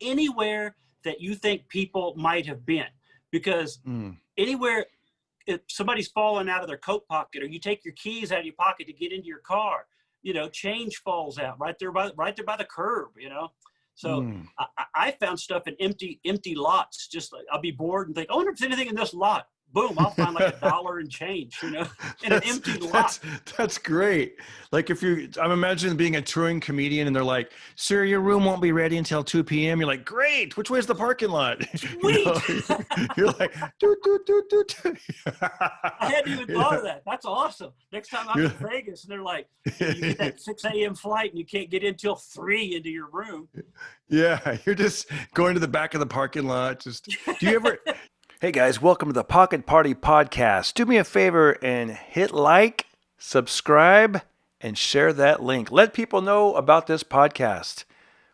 anywhere that you think people might have been, because anywhere, if somebody's falling out of their coat pocket, or you take your keys out of your pocket to get into your car, you know, change falls out right there by the curb, you know. So I found stuff in empty lots. Just like, I'll be bored and think, I wonder if there's anything in this lot. Boom, I'll find like $1 and change, you know, in an empty lot. That's great. Like I'm imagining being a touring comedian and they're like, sir, your room won't be ready until 2 p.m. You're like, great. Which way's the parking lot? Sweet. You know, you're like, doot, doot, doot, doot. I hadn't even thought of that. That's awesome. Next time I'm in Vegas and they're like, you get that 6 a.m. flight and you can't get in till 3 into your room. Yeah, you're just going to the back of the parking lot. Just, do you ever... Hey guys, welcome to the Pocket Party Podcast. Do me a favor and hit like, subscribe, and share that link. Let people know about this podcast.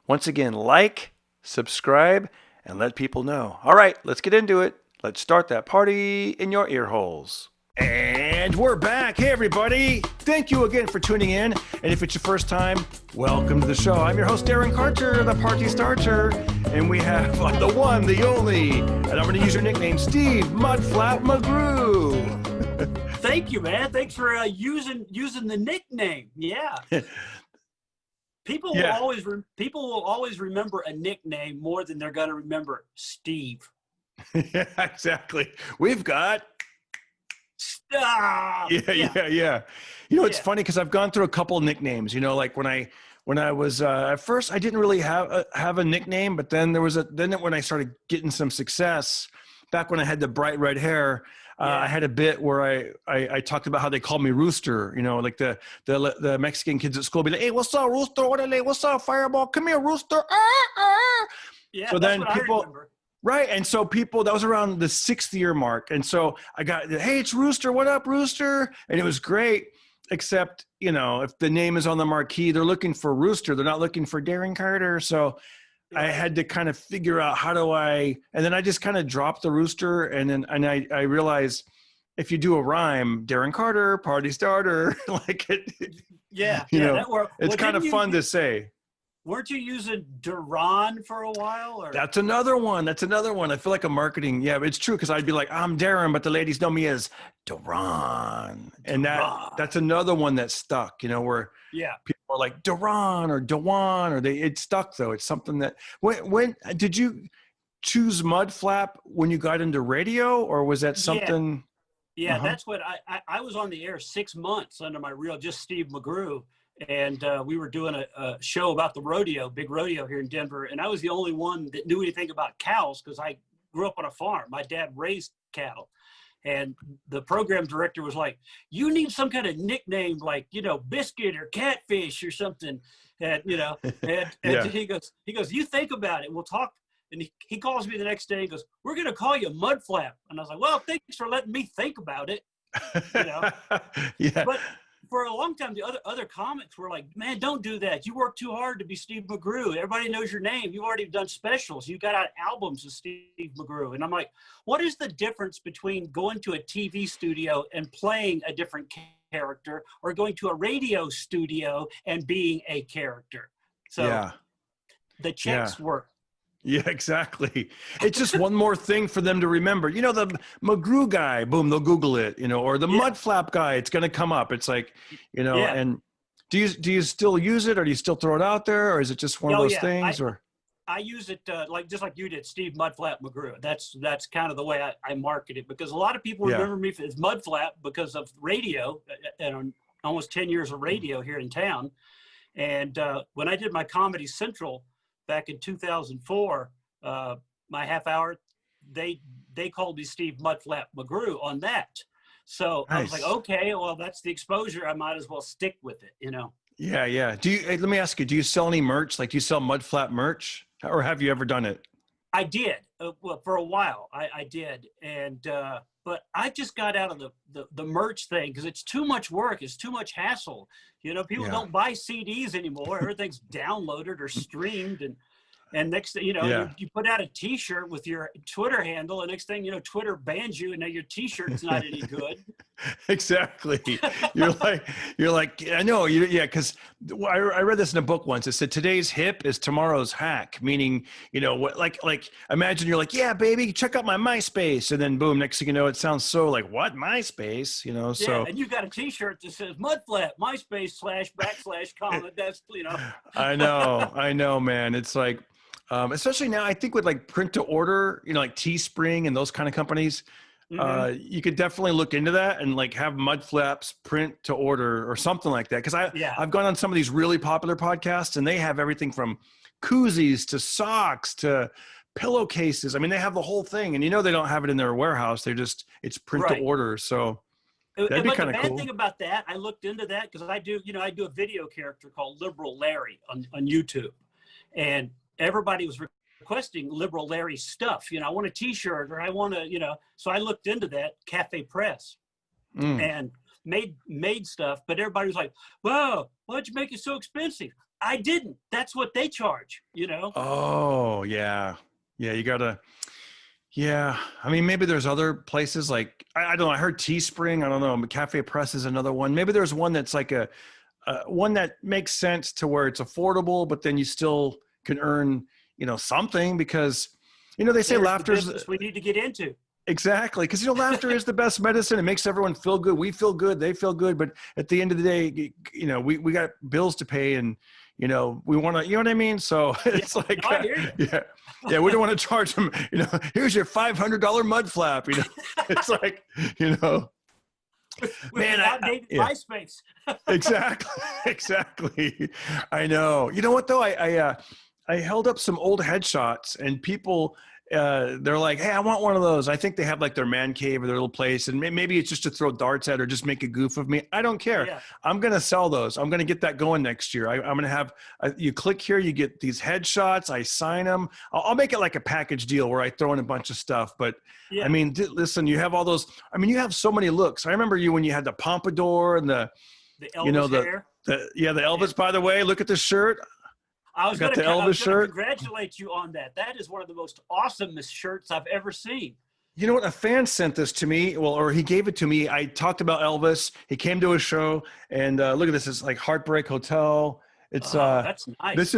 Once again, like, subscribe, and let people know. All right, let's get into it. Let's start that party in your ear holes. And we're back. Hey, everybody. Thank you again for tuning in. And if it's your first time, welcome to the show. I'm your host, Darren Carter, the party starter. And we have the one, the only, and I'm going to use your nickname, Steve Mudflap McGrew. Thank you, man. Thanks for using the nickname. Yeah. People will always remember a nickname more than they're going to remember Steve. Yeah, exactly. We've got... Stop. Yeah. You know, it's funny because I've gone through a couple of nicknames. You know, like when I was at first, I didn't really have a nickname, but then when I started getting some success, back when I had the bright red hair, I had a bit where I talked about how they called me Rooster. You know, like the Mexican kids at school be like, "Hey, what's up, Rooster? What's up, Fireball? Come here, Rooster." Yeah. So that's then what people. I remember. Right. And so that was around the 6th year mark. And so I got, hey, it's Rooster. What up, Rooster? And it was great. Except, you know, if the name is on the marquee, they're looking for Rooster. They're not looking for Darren Carter. So I had to kind of figure out and then I just kind of dropped the Rooster. And I realized if you do a rhyme, Darren Carter, party starter, like it, that worked. It's kind of fun to say. Weren't you using Duran for a while? Or? That's another one. I feel like a marketing. Yeah, it's true because I'd be like, I'm Darren, but the ladies know me as Duran. And that's another one that stuck, you know, where people are like Duran or Dewan, or it stuck though. It's something that, when did you choose Mudflap when you got into radio, or was that something? Yeah, that's what I was on the air 6 months under my real, just Steve McGrew. And we were doing a show about the rodeo, big rodeo here in Denver. And I was the only one that knew anything about cows because I grew up on a farm. My dad raised cattle. And the program director was like, you need some kind of nickname like, you know, Biscuit or Catfish or something. And, you know, and he goes, you think about it. We'll talk. And he calls me the next day and goes, we're going to call you Mudflap. And I was like, well, thanks for letting me think about it. You know? Yeah. But for a long time, the other comics were like, man, don't do that. You work too hard to be Steve McGrew. Everybody knows your name. You've already done specials. You got out albums of Steve McGrew. And I'm like, what is the difference between going to a TV studio and playing a different character or going to a radio studio and being a character? So the checks work. Yeah, exactly. It's just one more thing for them to remember. You know, the McGrew guy, boom, they'll Google it, you know, or the Mudflap guy, it's going to come up. It's like, you know, and do you still use it, or do you still throw it out there, or is it just one of those things? I use it just like you did, Steve Mudflap McGrew. That's kind of the way I market it, because a lot of people remember me as Mudflap because of radio and almost 10 years of radio here in town. And when I did my Comedy Central back in 2004, my half hour, they called me Steve Mudflap McGrew on that. So nice. I was like, okay, well, that's the exposure. I might as well stick with it, you know? Yeah. Let me ask you, do you sell any merch? Like, do you sell Mudflap merch, or have you ever done it? I did. Well, for a while I did. And, but I just got out of the merch thing because it's too much work. It's too much hassle. You know, people don't buy CDs anymore. Everything's downloaded or streamed. And next thing, you know, you put out a T-shirt with your Twitter handle, and next thing you know, Twitter bans you, and now your T-shirt's not any good. Exactly. You're like, I know you. Yeah. Cause I read this in a book once. It said today's hip is tomorrow's hack, meaning, what, like imagine you're like, yeah, baby, check out my MySpace. And then boom, next thing you know, it sounds so like what MySpace, Yeah. so And you got a t-shirt that says Mudflap, MySpace / comment. That's, I know, man. It's like, especially now, I think with like print to order, like Teespring and those kind of companies, you could definitely look into that and like have Mudflaps print to order or something like that. Cause I've gone on some of these really popular podcasts and they have everything from koozies to socks to pillowcases. I mean, they have the whole thing, and they don't have it in their warehouse. It's print to order. So that'd be kind of cool. The bad thing about that, I looked into that because I do a video character called Liberal Larry on YouTube, and everybody was requesting Liberal Larry stuff. I want a t-shirt, or I want to, so I looked into that Cafe Press and made stuff, but everybody was like, "Whoa, why'd you make it so expensive?" I didn't. That's what they charge, Oh, yeah. Yeah, you gotta. Yeah, I mean, maybe there's other places like I don't know. I heard Teespring. I don't know. Cafe Press is another one. Maybe there's one that's like a one that makes sense to where it's affordable, but then you still can earn something, because they say laughter is we need to get into. Exactly, because laughter is the best medicine. It makes everyone feel good. We feel good. They feel good. But at the end of the day, we got bills to pay, and we want to. You know what I mean? So it's like, yeah. We don't want to charge them. Here's your $500 mud flap. It's like, man, outdated MySpace. Exactly. I know. You know what though? I held up some old headshots, and people. They're like, hey, I want one of those. I think they have like their man cave or their little place, and maybe it's just to throw darts at or just make a goof of me. I don't care. Yeah. I'm going to sell those. I'm going to get that going next year. I'm going to have, you click here, you get these headshots. I sign them. I'll make it like a package deal where I throw in a bunch of stuff. But I mean, listen, you have all those. I mean, you have so many looks. I remember you when you had the pompadour and the Elvis hair. The Elvis, by the way, look at the shirt. I was going to congratulate you on that. That is one of the most awesomest shirts I've ever seen. You know what? A fan sent this to me, or he gave it to me. I talked about Elvis. He came to a show, and look at this. It's like Heartbreak Hotel. It's that's nice.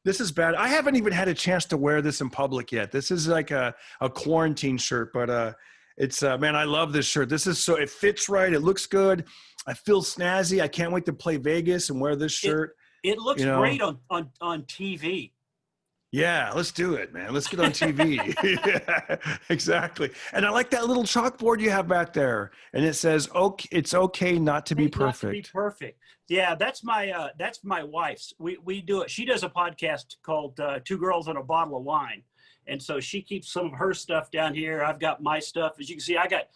This is bad. I haven't even had a chance to wear this in public yet. This is like a quarantine shirt, but it's man, I love this shirt. This is it fits right. It looks good. I feel snazzy. I can't wait to play Vegas and wear this shirt. It looks great on TV. Yeah, let's do it, man. Let's get on TV. Yeah, exactly. And I like that little chalkboard you have back there. And it says, "Okay, it's okay not to be perfect." Not to be perfect. Yeah, that's my wife's. We do it. She does a podcast called Two Girls and a Bottle of Wine. And so she keeps some of her stuff down here. I've got my stuff. As you can see, I got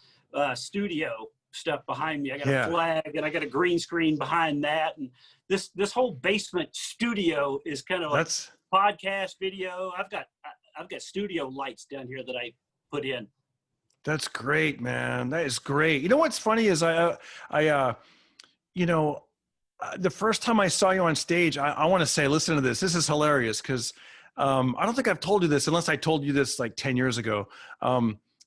studio stuff behind me. I got a flag, and I got a green screen behind that. And this whole basement studio is kind of like podcast video. I've got studio lights down here that I put in. That's great, man. That is great. You know what's funny is the first time I saw you on stage, I want to say, listen to this. This is hilarious because I don't think I've told you this unless I told you this like 10 years ago.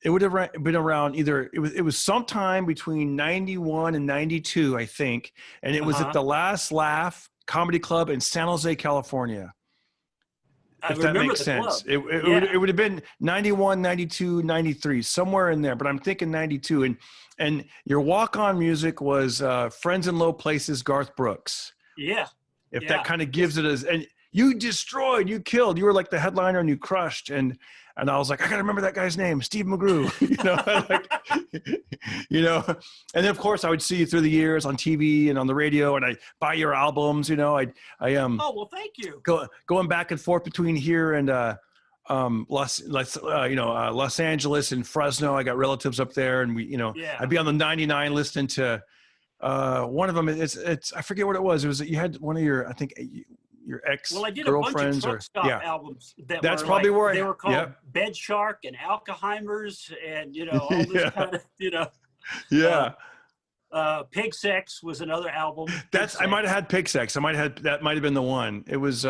It would have been around it was sometime between 91 and 92, I think. And it was at the Last Laugh Comedy Club in San Jose, California. If that makes sense. It would have been 91, 92, 93, somewhere in there, but I'm thinking 92. And your walk-on music was Friends in Low Places, Garth Brooks. Yeah. If that kind of gives it and you destroyed, you killed, you were like the headliner and you crushed. And I was like, I got to remember that guy's name, Steve McGrew, and then of course I would see you through the years on TV and on the radio, and I buy your albums, oh, well, thank you. Going back and forth between here and, Los Angeles and Fresno. I got relatives up there, and I'd be on the 99 listening to, one of them. It's, I forget what it was. It was, you had one of your, I think, your ex-girlfriends. Well, I did a bunch of truck stop albums that's probably where they were called Bed Shark and Alkaheimer's and all this kind of Pig Sex was another album. I might have had Pig Sex. That might have been the one. It was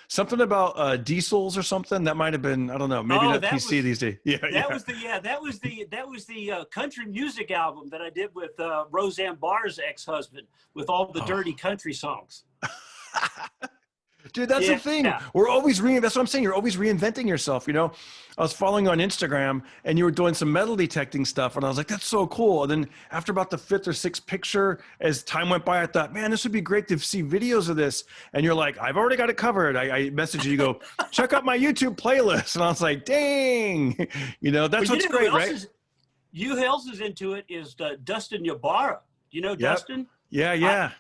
something about diesels or something. That might have been, I don't know, maybe not PC these days. Yeah, that was the country music album that I did with Roseanne Barr's ex-husband with all the dirty country songs. Dude, that's the thing. We're always that's what I'm saying. You're always reinventing yourself. You know, I was following you on Instagram and you were doing some metal detecting stuff. And I was like, that's so cool. And then after about the 5th or 6th picture, as time went by, I thought, man, this would be great to see videos of this. And you're like, I've already got it covered. I messaged you, go, check out my YouTube playlist. And I was like, dang, you know, that's what's great, right? Who else is into it is Dustin Ybarra. You know Dustin? Yeah.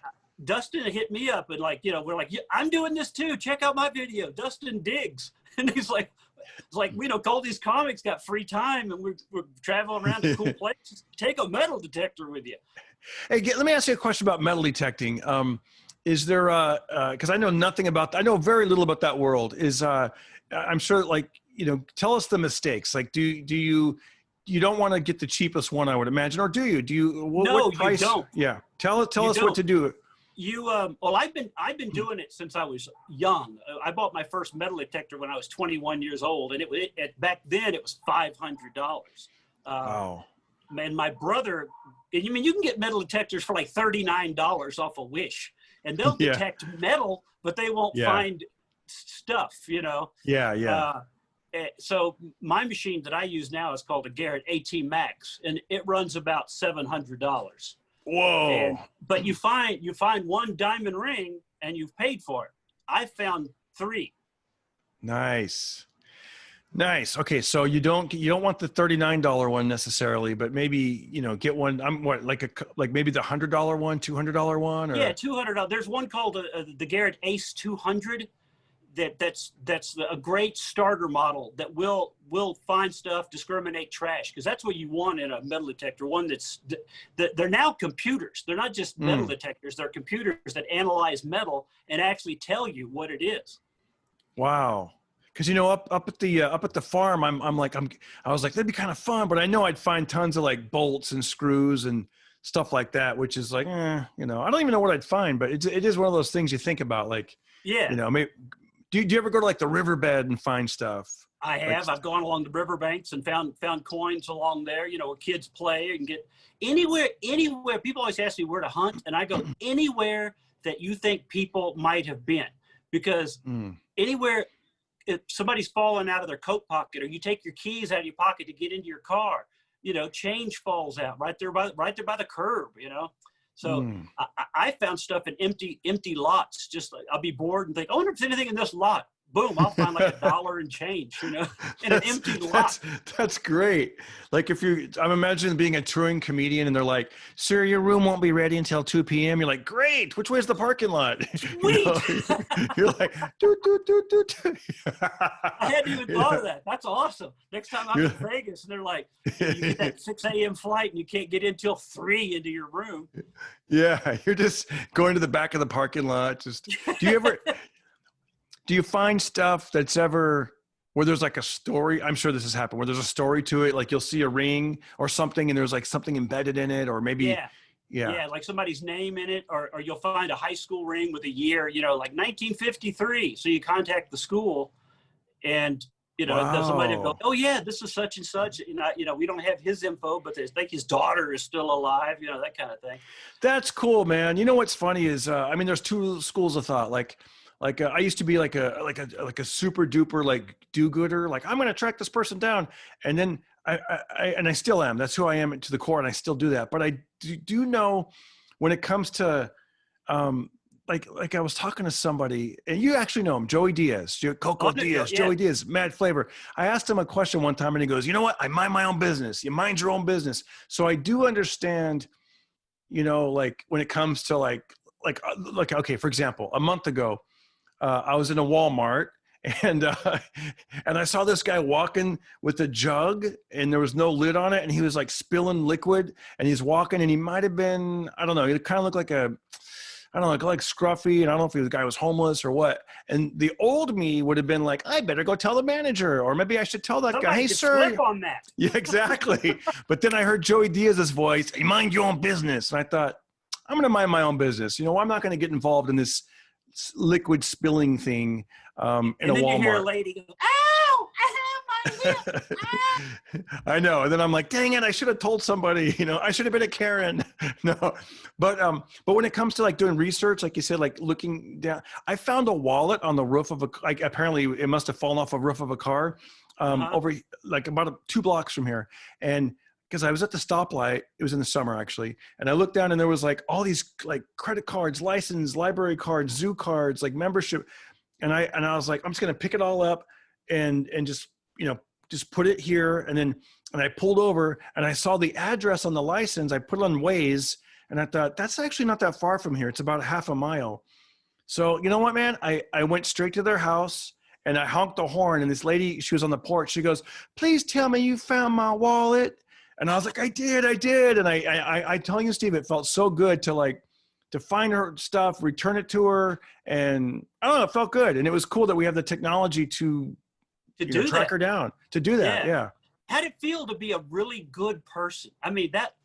Dustin hit me up and like, you know, we're like, I'm doing this too. Check out my video. Dustin digs. And he's like, it's like, you know, all these comics got free time and we're traveling around to cool places. Take a metal detector with you. Hey, let me ask you a question about metal detecting. Is there, cause I know nothing about, I know very little about that world I'm sure like, you know, tell us the mistakes. Like, do you don't want to get the cheapest one, I would imagine, or do you? What price? You don't. Yeah. Tell us what to do. Well, I've been doing it since I was young. I bought my first metal detector when I was 21 years old, and back then it was $500. Wow. And my brother, you can get metal detectors for like $39 off of Wish, and they'll detect metal, but they won't find stuff, you know? Yeah. So my machine that I use now is called a Garrett AT Max, and it runs about $700. Whoa! But you find one diamond ring and you've paid for it. I found 3. Nice. Okay, so you don't want the $39 one necessarily, but maybe, you know, get one. Like maybe the $100 one, $200 one, or $200. There's one called the Garrett Ace 200. That's a great starter model that will find stuff, discriminate trash, because that's what you want in a metal detector. One they're now computers. They're not just metal detectors. They're computers that analyze metal and actually tell you what it is. Wow. Because, you know, up at the farm, I was like, that'd be kind of fun, but I know I'd find tons of like bolts and screws and stuff like that, which is like, you know, I don't even know what I'd find, but it is one of those things you think about, like, you know, maybe. Do you ever go to like the riverbed and find stuff? I have. I've gone along the riverbanks and found coins along there, you know, where kids play and get anywhere. People always ask me where to hunt, and I go anywhere that you think people might have been, because anywhere, if somebody's fallen out of their coat pocket, or you take your keys out of your pocket to get into your car, you know, change falls out right there by the curb, you know. So I found stuff in empty lots. Just like, I'll be bored and think, I wonder if there's anything in this lot. Boom, I'll find like $1 and change, you know, in an empty lot. That's great. Like I'm imagining being a touring comedian and they're like, sir, your room won't be ready until 2 p.m. You're like, great. Which way's the parking lot? Sweet. You're like, doot. I hadn't even thought of that. That's awesome. Next time I'm in Vegas and they're like, you get that 6 a.m. flight and you can't get in till 3 into your room. Yeah. You're just going to the back of the parking lot. Do you find stuff that's ever where there's like a story? I'm sure this has happened where there's a story to it. Like you'll see a ring or something and there's like something embedded in it, or maybe. Yeah. Like somebody's name in it, or you'll find a high school ring with a year, you know, like 1953. So you contact the school and, you know, somebody will go, oh yeah, this is such and such. You know, we don't have his info, but they think his daughter is still alive, you know, that kind of thing. That's cool, man. You know, what's funny is, there's 2 schools of thought. Like I used to be like a super duper like do-gooder. Like I'm going to track this person down. And then I still am. That's who I am to the core. And I still do that. But I do know when it comes to, like I was talking to somebody, and you actually know him, Joey Diaz, Joey Diaz, mad flavor. I asked him a question one time and he goes, you know what? I mind my own business. You mind your own business. So I do understand, you know, like when it comes to like, okay, for example, a month ago, I was in a Walmart and I saw this guy walking with a jug and there was no lid on it. And he was like spilling liquid and he's walking and he might've been, I don't know, he kind of looked like I don't know, like scruffy, and I don't know if the guy was homeless or what. And the old me would have been like, I better go tell the manager, or maybe I should tell that Somebody guy, hey, could sir. slip on that. Yeah, exactly. But then I heard Joey Diaz's voice, hey, mind your own business. And I thought, I'm going to mind my own business. You know, I'm not going to get involved in this liquid spilling thing in a Walmart. And then you hear a lady go, ow, my lip. I know. And then I'm like, dang it, I should have told somebody, you know, I should have been a Karen. No. But when it comes to like doing research, like you said, like looking down, I found a wallet on the roof of like apparently it must have fallen off a roof of a car over like about 2 blocks from here. And because I was at the stoplight, it was in the summer actually. And I looked down and there was like all these like credit cards, license, library cards, zoo cards, like membership. And I was like, I'm just going to pick it all up and just, you know, just put it here. And I pulled over and I saw the address on the license. I put it on Waze and I thought, that's actually not that far from here. It's about half a mile. So you know what, man? I went straight to their house and I honked the horn, and this lady, she was on the porch. She goes, please tell me you found my wallet. And I was like, I did. And I telling you, Steve, it felt so good to find her stuff, return it to her. And I don't know, it felt good. And it was cool that we have the technology to track her down, to do that. Yeah. How'd it feel to be a really good person? I mean, that,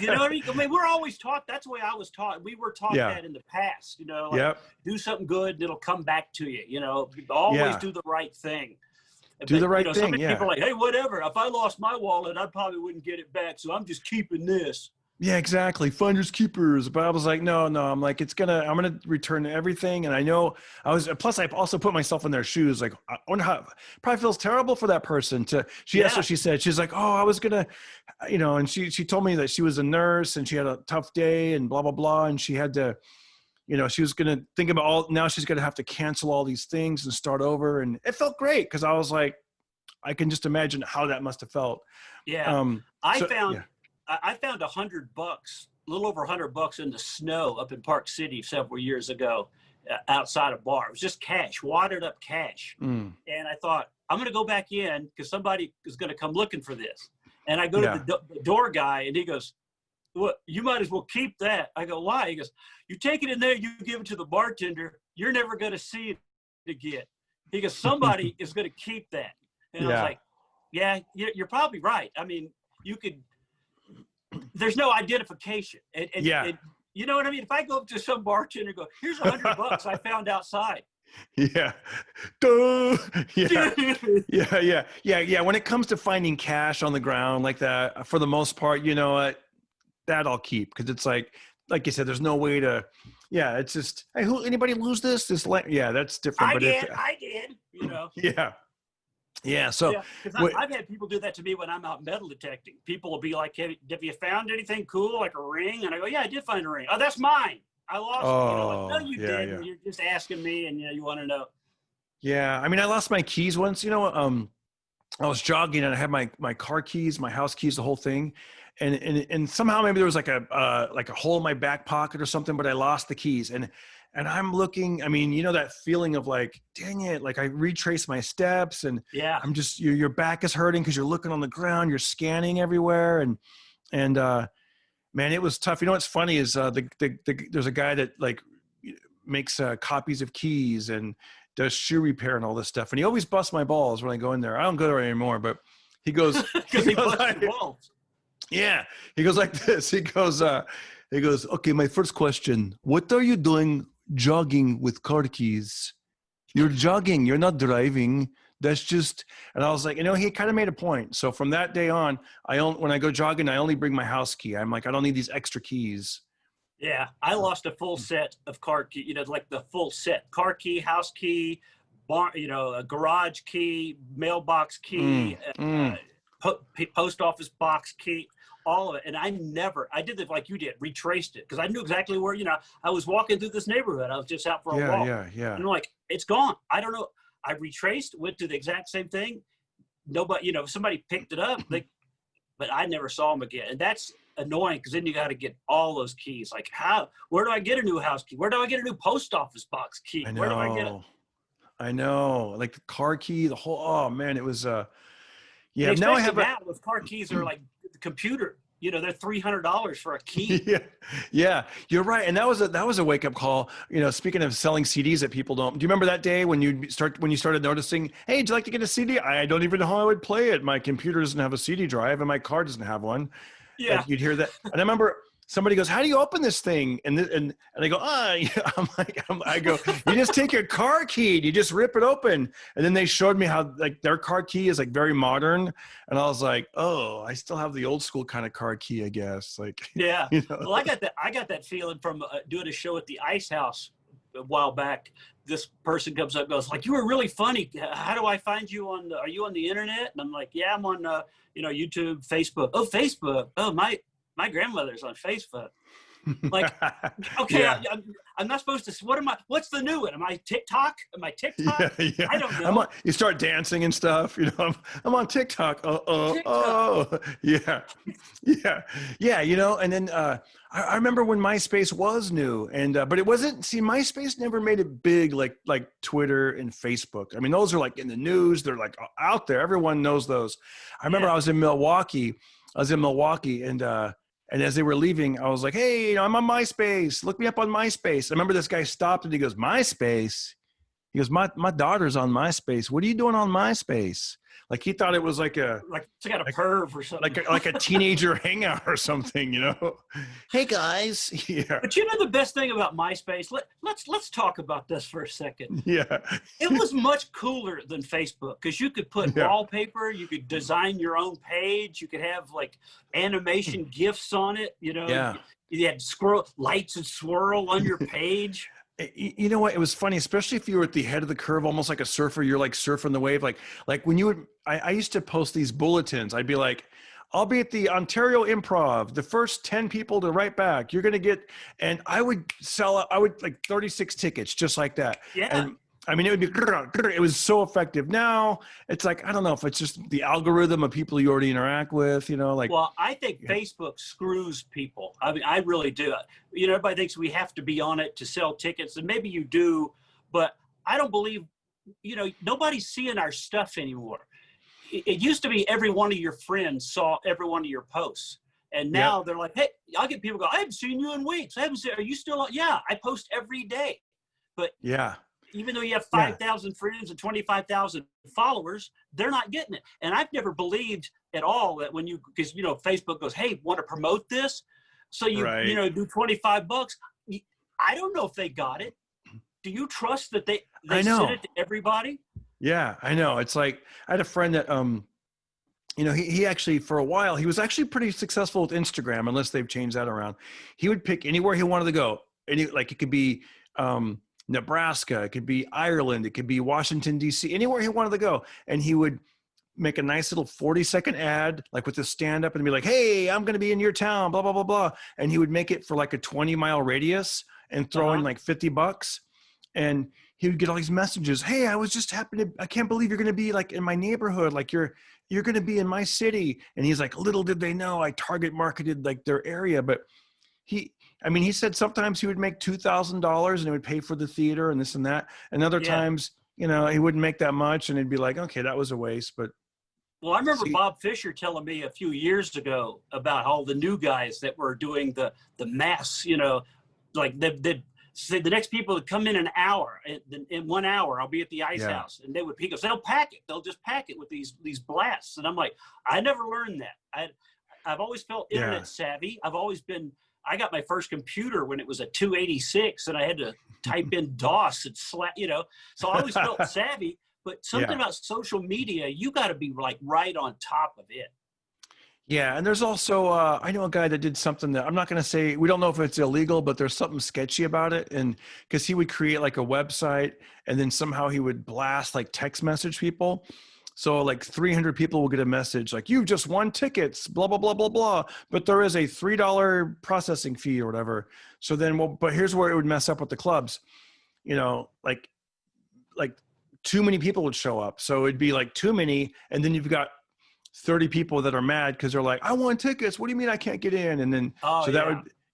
you know what I mean? I mean, we're always taught, that's the way I was taught. We were taught that in the past, you know, like, do something good and it'll come back to you, you know, always do the right thing. Do the right thing. Some people are like, hey, whatever. If I lost my wallet, I probably wouldn't get it back. So I'm just keeping this. Yeah, exactly. Finders keepers. But I was like, no. I'm like, I'm going to return everything. And I know plus I also put myself in their shoes. Like, I wonder how, probably feels terrible for that person that's what she said. She's like, oh, I was going to, you know, and she told me that she was a nurse and she had a tough day and blah, blah, blah. And she had to, you know, she was going to think about now she's going to have to cancel all these things and start over. And it felt great. Cause I was like, I can just imagine how that must've felt. Yeah. I found $100, a little over $100 in the snow up in Park City several years ago outside a bar. It was just cash, wadded up cash. And I thought, I'm going to go back in because somebody is going to come looking for this. And I go to the door guy and he goes, well, you might as well keep that. I go, why? He goes, you take it in there, you give it to the bartender, you're never going to see it again. He goes, somebody is going to keep that. And I was like, yeah, you're probably right. I mean, there's no identification. And you know what I mean? If I go up to some bartender and go, here's $100 I found outside. Yeah. Duh. Yeah. When it comes to finding cash on the ground like that, for the most part, you know what? That I'll keep. Cause it's like you said, there's no way to, it's just, hey, anybody lose this? That's different. I did, you know? Yeah. So I've had people do that to me when I'm out metal detecting. People will be like, have you found anything cool, like a ring? And I go, yeah, I did find a ring. Oh, that's mine. I lost it. You know, like, no, you didn't. You're just asking me and you want to know. Yeah. I mean, I lost my keys once, you know, I was jogging and I had my car keys, my house keys, the whole thing. And somehow maybe there was like a hole in my back pocket or something, but I lost the keys. And I'm looking, I mean, you know, that feeling of like, dang it, like I retraced my steps and I'm just, your back is hurting because you're looking on the ground, you're scanning everywhere. And man, it was tough. You know, what's funny is there's a guy that like makes copies of keys and does shoe repair and all this stuff. And he always busts my balls when I go in there. I don't go there anymore, but he goes, because he busts your balls. Yeah. He goes like this. He goes, okay, my first question, what are you doing jogging with car keys? You're jogging, you're not driving. That's just, and I was like, you know, he kind of made a point. So from that day on, when I go jogging, I only bring my house key. I'm like, I don't need these extra keys. Yeah. I lost a full set of car key, you know, like the full set, car key, house key, a garage key, mailbox key, post office box key. All of it. And I did it like you did, retraced it. Cause I knew exactly where, you know, I was walking through this neighborhood. I was just out for a walk. Yeah. And I'm like, it's gone. I don't know. I retraced, went to the exact same thing. Nobody, you know, somebody picked it up, but I never saw them again. And that's annoying. Cause then you got to get all those keys. Like where do I get a new house key? Where do I get a new post office box key? I know. Where do I get it? I know. Like the car key, oh man, it was, now I have those car keys are like the computer they're $300 for a key. Yeah, you're right. And that was a wake up call. Speaking of selling CDs that people don't, do you remember that day when you started noticing, hey, would you like to get a CD? I don't even know how I would play it. My computer doesn't have a CD drive and my car doesn't have one. Yeah. And you'd hear that. And I remember somebody goes, how do you open this thing? And I go, I go, you just take your car key and you just rip it open. And then they showed me how like their car key is like very modern. And I was like, oh, I still have the old school kind of car key, I guess. Like, yeah. Well, I got that feeling from doing a show at the Ice House a while back. This person comes up and goes like, you were really funny. How do I find you are you on the internet? And I'm like, yeah, I'm on, YouTube, Facebook. Oh, Facebook. Oh, my grandmother's on Facebook. Like, okay, yeah. I'm not supposed to. What's the new one? Am I TikTok? Am I TikTok? Yeah. I don't know. You start dancing and stuff. I'm on TikTok. Oh, yeah. And then I remember when MySpace was new, and but it wasn't. See, MySpace never made it big like Twitter and Facebook. I mean, those are like in the news. They're like out there. Everyone knows those. I remember I was in Milwaukee. And as they were leaving, I was like, hey, I'm on MySpace. Look me up on MySpace. I remember this guy stopped and he goes, MySpace? He goes, my daughter's on MySpace. What are you doing on MySpace? Like he thought it was like a perv or something. Like a teenager hangout or something, Hey guys. Yeah. But the best thing about MySpace, let's talk about this for a second. Yeah. It was much cooler than Facebook because you could put wallpaper, you could design your own page, you could have like animation GIFs on it, Yeah. You had lights and swirl on your page. You know what? It was funny, especially if you were at the head of the curve, almost like a surfer. You're like surfing the wave. Like when you would, I used to post these bulletins. I'd be like, I'll be at the Ontario Improv. The first 10 people to write back, you're going to get, and I would like 36 tickets just like that. Yeah. And I mean, it was so effective. Now it's like, I don't know if it's just the algorithm of people you already interact with, Well, I think Facebook screws people. I mean, I really do. Everybody thinks we have to be on it to sell tickets, and maybe you do, but I don't believe, nobody's seeing our stuff anymore. It used to be every one of your friends saw every one of your posts. And now they're like, hey, I'll get people go, I haven't seen you in weeks. Are you still on? Yeah, I post every day. But yeah. Even though you have 5,000 friends and 25,000 followers, they're not getting it. And I've never believed at all that because Facebook goes, hey, want to promote this? So you do $25. I don't know if they got it. Do you trust that they sent it to everybody? Yeah, I know. It's like, I had a friend that, he actually, for a while, he was actually pretty successful with Instagram, unless they've changed that around. He would pick anywhere he wanted to go. And it could be, Nebraska, it could be Ireland, it could be Washington, D.C., anywhere he wanted to go. And he would make a nice little 40-second ad, like with a stand-up, and be like, hey, I'm going to be in your town, blah, blah, blah, blah. And he would make it for like a 20-mile radius and throw in like $50. And he would get all these messages. Hey, I can't believe you're going to be like in my neighborhood. Like you're going to be in my city. And he's like, little did they know I target marketed like their area. But he said sometimes he would make $2,000 and it would pay for the theater and this and that. And other times, he wouldn't make that much and it'd be like, okay, that was a waste. But well, I remember Bob Fisher telling me a few years ago about all the new guys that were doing the mass, like they'd say the next people that come in an hour, in 1 hour, I'll be at the Ice House. And he goes, they'll pack it. They'll just pack it with these blasts. And I'm like, I never learned that. I've always felt internet savvy. I got my first computer when it was a 286 and I had to type in DOS and so I always felt savvy, but something about social media, you got to be like right on top of it. Yeah. And there's also, I know a guy that did something that I'm not going to say, we don't know if it's illegal, but there's something sketchy about it. And because he would create like a website and then somehow he would blast like text message people. So like 300 people will get a message like, you've just won tickets, blah, blah, blah, blah, blah. But there is a $3 processing fee or whatever. So then, but here's where it would mess up with the clubs. Like too many people would show up. So it'd be like too many. And then you've got 30 people that are mad because they're like, I won tickets. What do you mean I can't get in? And then,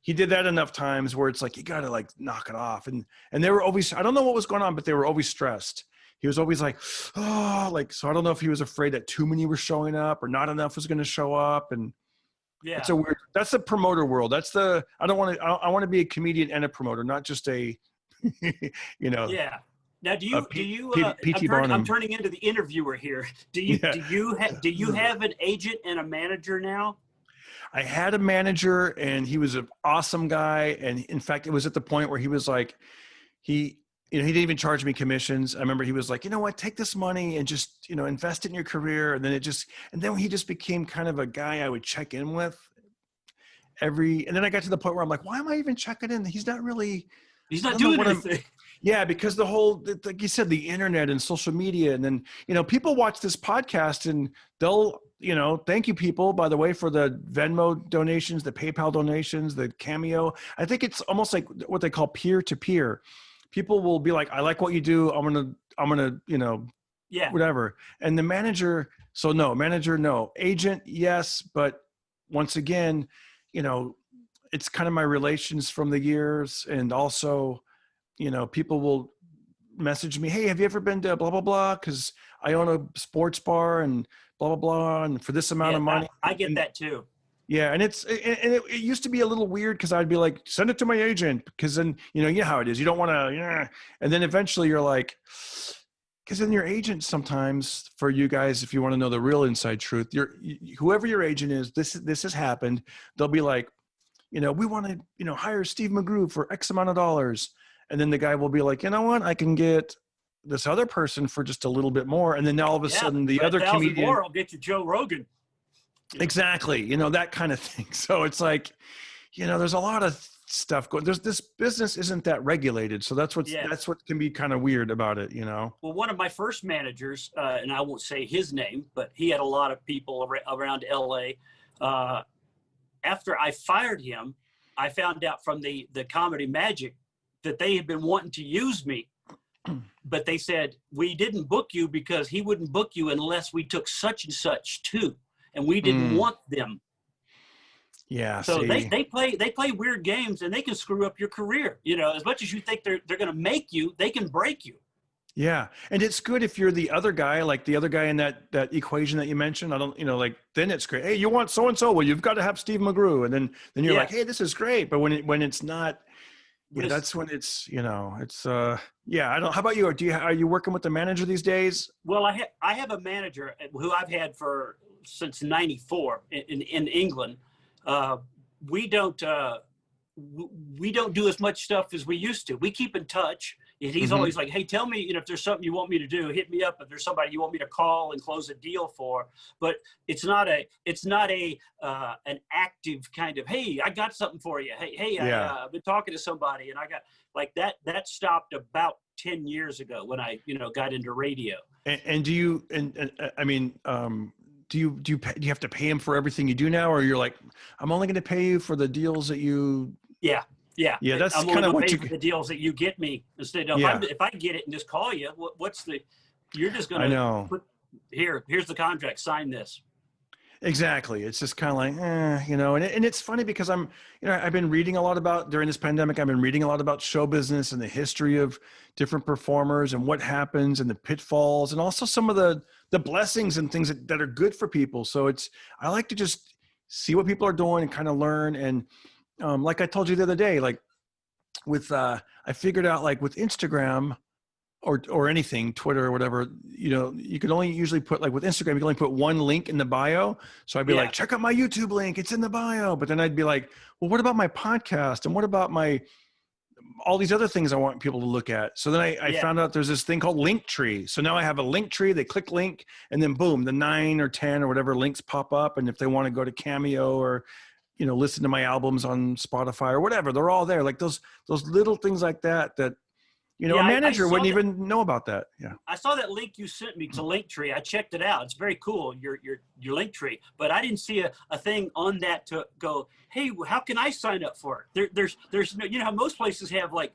he did that enough times where it's like, you got to like knock it off. And they were always, I don't know what was going on, but they were always stressed. He was always like, so I don't know if he was afraid that too many were showing up or not enough was going to show up. And Yeah. It's a weird, that's the promoter world. That's the, I want to be a comedian and a promoter, not just a, Yeah. Now, P.T. I'm Barnum. turning into the interviewer here. Yeah. Do you have an agent and a manager now? I had a manager and he was an awesome guy. And in fact, it was at the point where he was like, he didn't even charge me commissions. I remember he was like, you know what, take this money and just, invest it in your career. And then he just became kind of a guy I would check in with and then I got to the point where I'm like, why am I even checking in? He's not doing anything. Yeah, because the whole, like you said, the internet and social media. And then, people watch this podcast and they'll, thank you people, by the way, for the Venmo donations, the PayPal donations, the Cameo. I think it's almost like what they call peer to peer. People will be like, I like what you do. I'm going to, yeah, whatever. And the manager, no. Agent, yes. But once again, it's kind of my relations from the years. And also, people will message me, hey, have you ever been to blah, blah, blah? Because I own a sports bar and blah, blah, blah. And for this amount of money. I get that too. Yeah. And it used to be a little weird because I'd be like, send it to my agent. Because then, you know how it is. You don't want to, and then eventually you're like, because then your agent sometimes, for you guys, if you want to know the real inside truth, whoever your agent is, this has happened. They'll be like, we want to, hire Steve McGrew for X amount of dollars. And then the guy will be like, you know what, I can get this other person for just a little bit more. And then all of a sudden the other comedian. More, I'll get you Joe Rogan. Exactly. that kind of thing. So it's like, there's a lot of stuff going. This business isn't that regulated. So that's what can be kind of weird about it, Well, one of my first managers, and I won't say his name, but he had a lot of people around LA. After I fired him, I found out from the Comedy Magic that they had been wanting to use me, but they said, we didn't book you because he wouldn't book you unless we took such and such too. And we didn't want them. Yeah. So they play weird games and they can screw up your career. As much as you think they're going to make you, they can break you. Yeah. And it's good if you're the other guy, like the other guy in that equation that you mentioned. I don't, then it's great. Hey, you want so-and-so? Well, you've got to have Steve McGrew. And then you're like, hey, this is great. But when it's not, that's when it's, how about you? Are you working with the manager these days? Well, I have a manager who I've had since '94 in England. We don't do as much stuff as we used to. We keep in touch. And he's always like, hey, tell me, if there's something you want me to do, hit me up. If there's somebody you want me to call and close a deal for, but it's not an active kind of, hey, I got something for you. Hey, I've been talking to somebody and I got like that stopped about 10 years ago when I, got into radio. And do you, do you have to pay him for everything you do now? Or you're like, I'm only going to pay you for the deals that you. Yeah. That's I'm kind of what the deals that you get me instead of if I get it and just call you. You're just going to put here's the contract. Sign this. Exactly. It's just kind of like, and it's funny because I've been reading a lot during this pandemic. I've been reading a lot about show business and the history of different performers and what happens and the pitfalls and also some of the blessings and things that are good for people. So I like to just see what people are doing and kind of learn. And like I told you the other day, like I figured out like with Instagram or anything, Twitter or whatever, you could only usually put like with Instagram, you can only put one link in the bio. So I'd be like, check out my YouTube link. It's in the bio. But then I'd be like, well, what about my podcast? And what about all these other things I want people to look at? So then I found out there's this thing called Linktree. So now I have a Linktree. They click link and then boom, the 9 or 10 or whatever links pop up. And if they want to go to Cameo or listen to my albums on Spotify or whatever, they're all there. Like those little things like that, a manager wouldn't even know about that. Yeah. I saw that link you sent me to Linktree. I checked it out. It's very cool, your Linktree, but I didn't see a thing on that to go, hey, how can I sign up for it? There's no, how most places have like,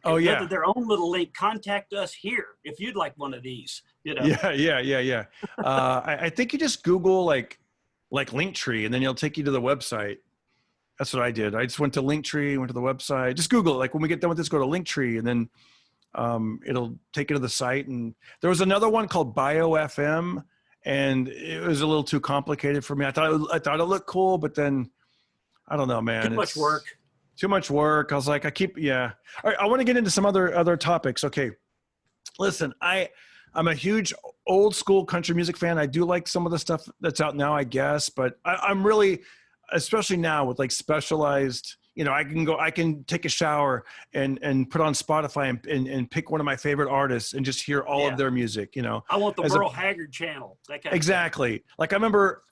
their own little link, contact us here if you'd like one of these, Yeah. I think you just Google like Linktree and then it'll take you to the website. That's what I did. I just went to Linktree, went to the website, just Google it. Like when we get done with this, go to Linktree and then it'll take you to the site. And there was another one called Bio FM and it was a little too complicated for me. I thought it looked cool, but then I don't know, man. Too much work. Too much work. I was like, All right, I want to get into some other topics. Okay. Listen, I'm a huge old school country music fan. I do like some of the stuff that's out now, I guess, but I'm really, especially now with like specialized, I can take a shower and put on Spotify and pick one of my favorite artists and just hear all of their music, I want the Merle Haggard channel. That kind exactly. Of like I remember,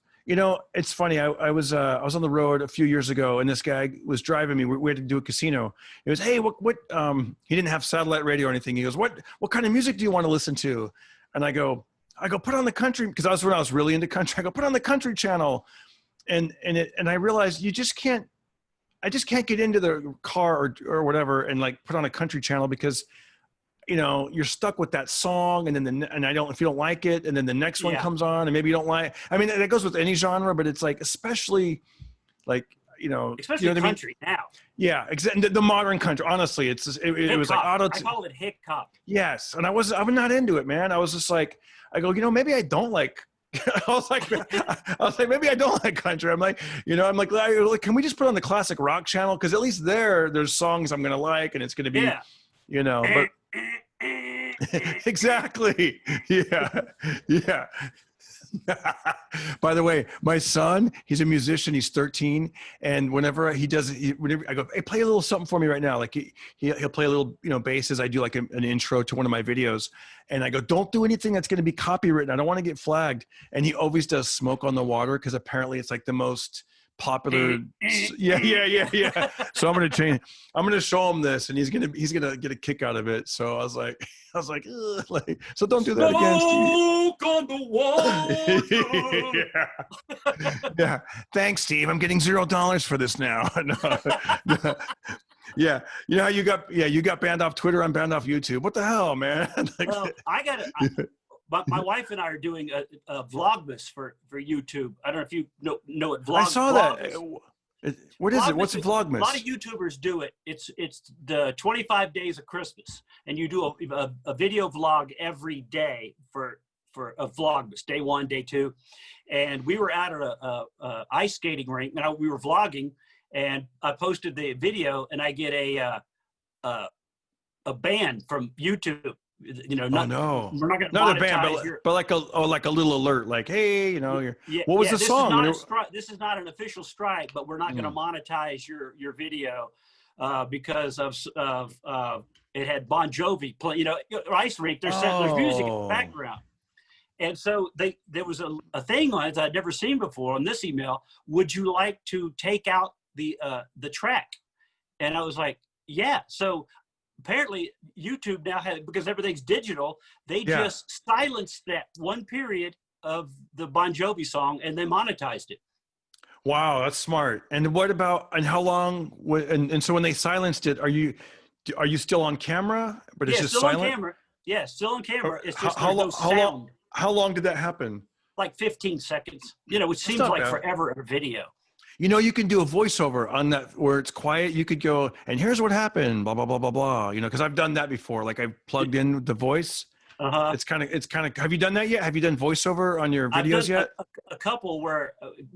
it's funny. I was on the road a few years ago and this guy was driving me. We had to do a casino. He goes, "Hey, what, he didn't have satellite radio or anything. He goes, what kind of music do you want to listen to?" And I go, put on the country. Cause when I was really into country, I go, put on the country channel. And I realized I just can't get into the car or whatever and like put on a country channel because, you're stuck with that song and then if you don't like it and then the next one comes on and maybe you don't like, I mean, that goes with any genre, but it's like, especially like, especially country now. Yeah. Exactly. The modern country, honestly, it was like I call it hick cop. Yes. And I'm not into it, man. I was just like, I go, maybe I don't like, I was like, maybe I don't like country. I'm like, can we just put on the classic rock channel? Cause at least there's songs I'm going to like and it's going to be, but exactly. Yeah. Yeah. By the way, my son, he's a musician. He's 13. And whenever I go, "Hey, play a little something for me right now." Like he'll play a little, bass as I do like an intro to one of my videos. And I go, "Don't do anything that's going to be copywritten. I don't want to get flagged." And he always does "Smoke on the Water" because apparently it's like the most popular. Yeah. So I'm going to show him this and he's going to get a kick out of it. So I was like, so don't do that again, Steve. Smoke on the water. Yeah. Thanks, Steve. I'm getting $0 for this now. No. Yeah. You got banned off Twitter. I'm banned off YouTube. What the hell, man? Well, but my wife and I are doing a Vlogmas for YouTube. I don't know if you know what Vlogmas. I saw that. What is it? What's a Vlogmas? A lot of YouTubers do it. It's the 25 days of Christmas, and you do a video vlog every day for a Vlogmas, day 1, day 2. And we were at a ice skating rink. Now we were vlogging, and I posted the video, and I get a ban from YouTube. We're not going to not a ban, but like a little alert, like, hey, what was the song? This is not an official strike, but we're not going to monetize your video because of it had Bon Jovi play. Ice rink. There's music in the background, and so there was a thing on it that I'd never seen before on this email. Would you like to take out the track? And I was like, yeah. So apparently YouTube now because everything's digital, they just silenced that one period of the Bon Jovi song and they monetized it. Wow, that's smart. And what about, and how long, and so when they silenced it, are you still on camera, but it's just silent? On camera. Yeah, still on camera. It's just how long did that happen? Like 15 seconds, which seems like forever in a video. You can do a voiceover on that where it's quiet. You could go, and here's what happened, blah, blah, blah, blah, blah. Because I've done that before. Like I've plugged in the voice. It's kind of, have you done that yet? Have you done voiceover on your videos yet? A couple where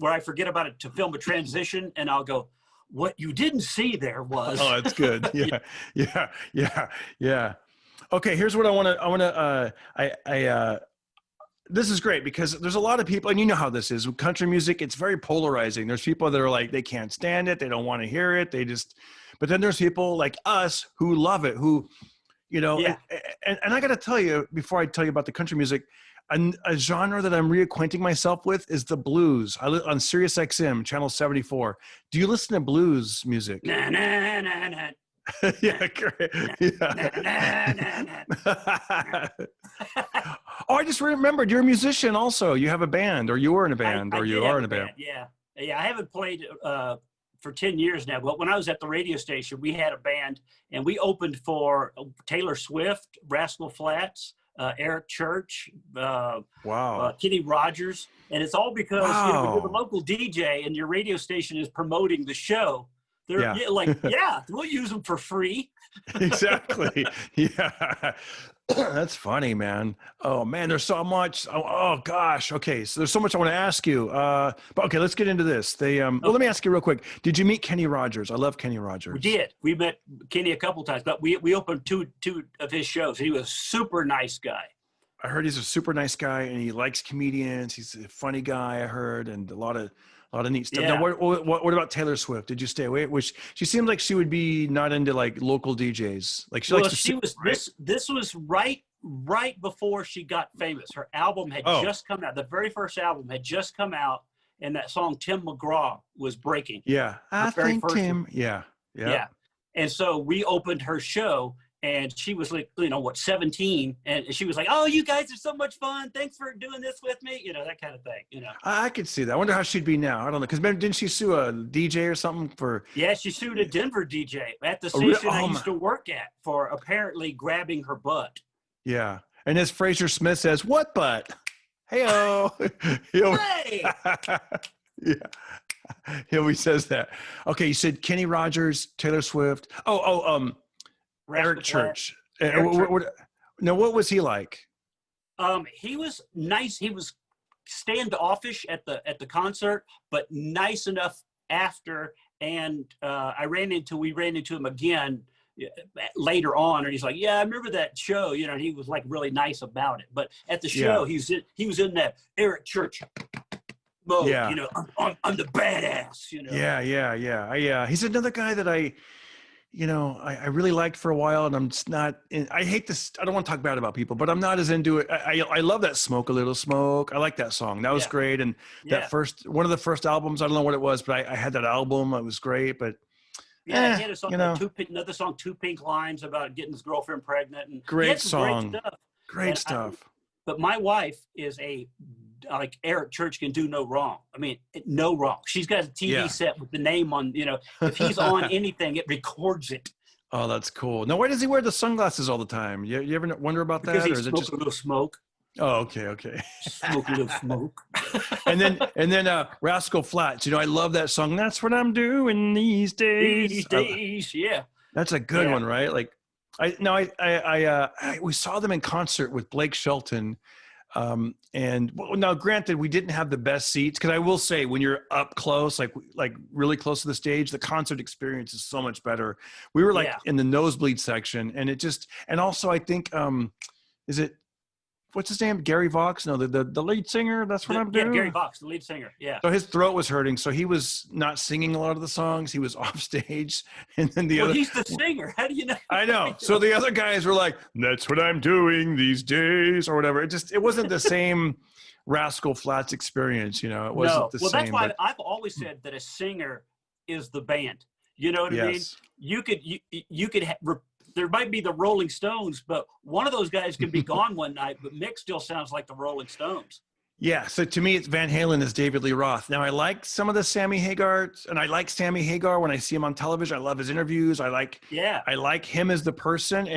I forget about it to film a transition and I'll go, what you didn't see there was. Oh, that's good. Yeah. Okay. Here's what I want to, this is great because there's a lot of people, and you know how this is with country music. It's very polarizing. There's people that are like, they can't stand it. They don't want to hear it. But then there's people like us who love it, who, and I got to tell you, before I tell you about the country music, a genre that I'm reacquainting myself with is the blues. I live on Sirius XM, channel 74. Do you listen to blues music? Nah, nah, nah, nah. Yeah, great. Yeah. Oh, I just remembered you're a musician also. You have a band, or you were in a band, or you are in a band. Yeah. I haven't played for 10 years now, but when I was at the radio station, we had a band, and we opened for Taylor Swift, Rascal Flatts, Eric Church, Kenny Rogers, and it's all because when you're the local DJ and your radio station is promoting the show. They're like, we'll use them for free. Exactly. Yeah. That's funny, man. Oh man, there's so much. Oh gosh. Okay, so there's so much I want to ask you. But okay, let's get into this. Well, let me Okay. ask you real quick. Did you meet Kenny Rogers? I love Kenny We Rogers. did. We met Kenny a couple times, but we opened two of his shows. He was a super nice guy. I heard he's a super nice guy and he likes comedians. He's a funny guy, I heard, and a lot of neat stuff. Now, Yeah. what about Taylor Swift? Did you stay away? Which she seemed like she would be not into like local DJs. Like she Well, likes to she sing, was right? this was right before she got famous. Her album had Oh. just come out. The very first album had just come out, and that song Tim McGraw was breaking. Yeah, I very think first Tim. Yeah. Yeah. And so we opened her show, and she was like, 17, and she was like, "Oh, you guys are so much fun. Thanks for doing this with me." That kind of thing. I could see that. I wonder how she'd be now. I don't know. Because didn't she sue a DJ or something for? Yeah, she sued a Denver DJ at the Oh, station I oh, used to work at for apparently grabbing her butt. Yeah. And as Fraser Smith says, what butt? Hey-o. He Hey! yeah. He always says that. Okay, you said Kenny Rogers, Taylor Swift. Eric Rascal Church. Eric Church. Now, what was he like? He was nice. He was standoffish at the concert, but nice enough after. And we ran into him again later on, and he's like, "Yeah, I remember that show." And he was like really nice about it. But at the show, he was in that Eric Church mode. Yeah. I'm the badass. Yeah. He's another guy that I really liked for a while, and I'm just not. I hate this. I don't want to talk bad about people, but I'm not as into it. I love that Smoke a Little Smoke. I like that song. That was great. And that one of the first albums. I don't know what it was, but I had that album. It was great. But he had a song, another song, Two Pink Lines, about getting his girlfriend pregnant. And great song. Great stuff. Great stuff. But my wife is like Eric Church can do no wrong. I mean, no wrong. She's got a TV set with the name on, if he's on anything, it records it. Oh, that's cool. Now, why does he wear the sunglasses all the time? You ever wonder about that? Because or is it just a little smoke. Oh, okay. Smoke a little smoke. and then Rascal Flatts. I love that song. That's what I'm doing these days. These days, yeah. That's a good one, right? Like, we saw them in concert with Blake Shelton. And now granted, we didn't have the best seats, because I will say when you're up close, like really close to the stage, the concert experience is so much better. We were in the nosebleed section, and also I think, is it, what's his name? Gary Vox? No, the lead singer. That's what I'm doing. Yeah, Gary Vox, the lead singer. Yeah. So his throat was hurting, so he was not singing a lot of the songs. He was off stage, and then he's the singer. How do you know? I know. So the other guys were like, "That's what I'm doing these days," or whatever. It wasn't the same Rascal Flatts experience. It wasn't the same. Well, that's why I've always said that a singer is the band. You know what I mean? You could there might be the Rolling Stones, but one of those guys can be gone one night, but Mick still sounds like the Rolling Stones. Yeah. So to me, it's Van Halen as David Lee Roth. Now, I like some of the Sammy Hagar, and I like Sammy Hagar when I see him on television. I love his interviews. I like him as the person.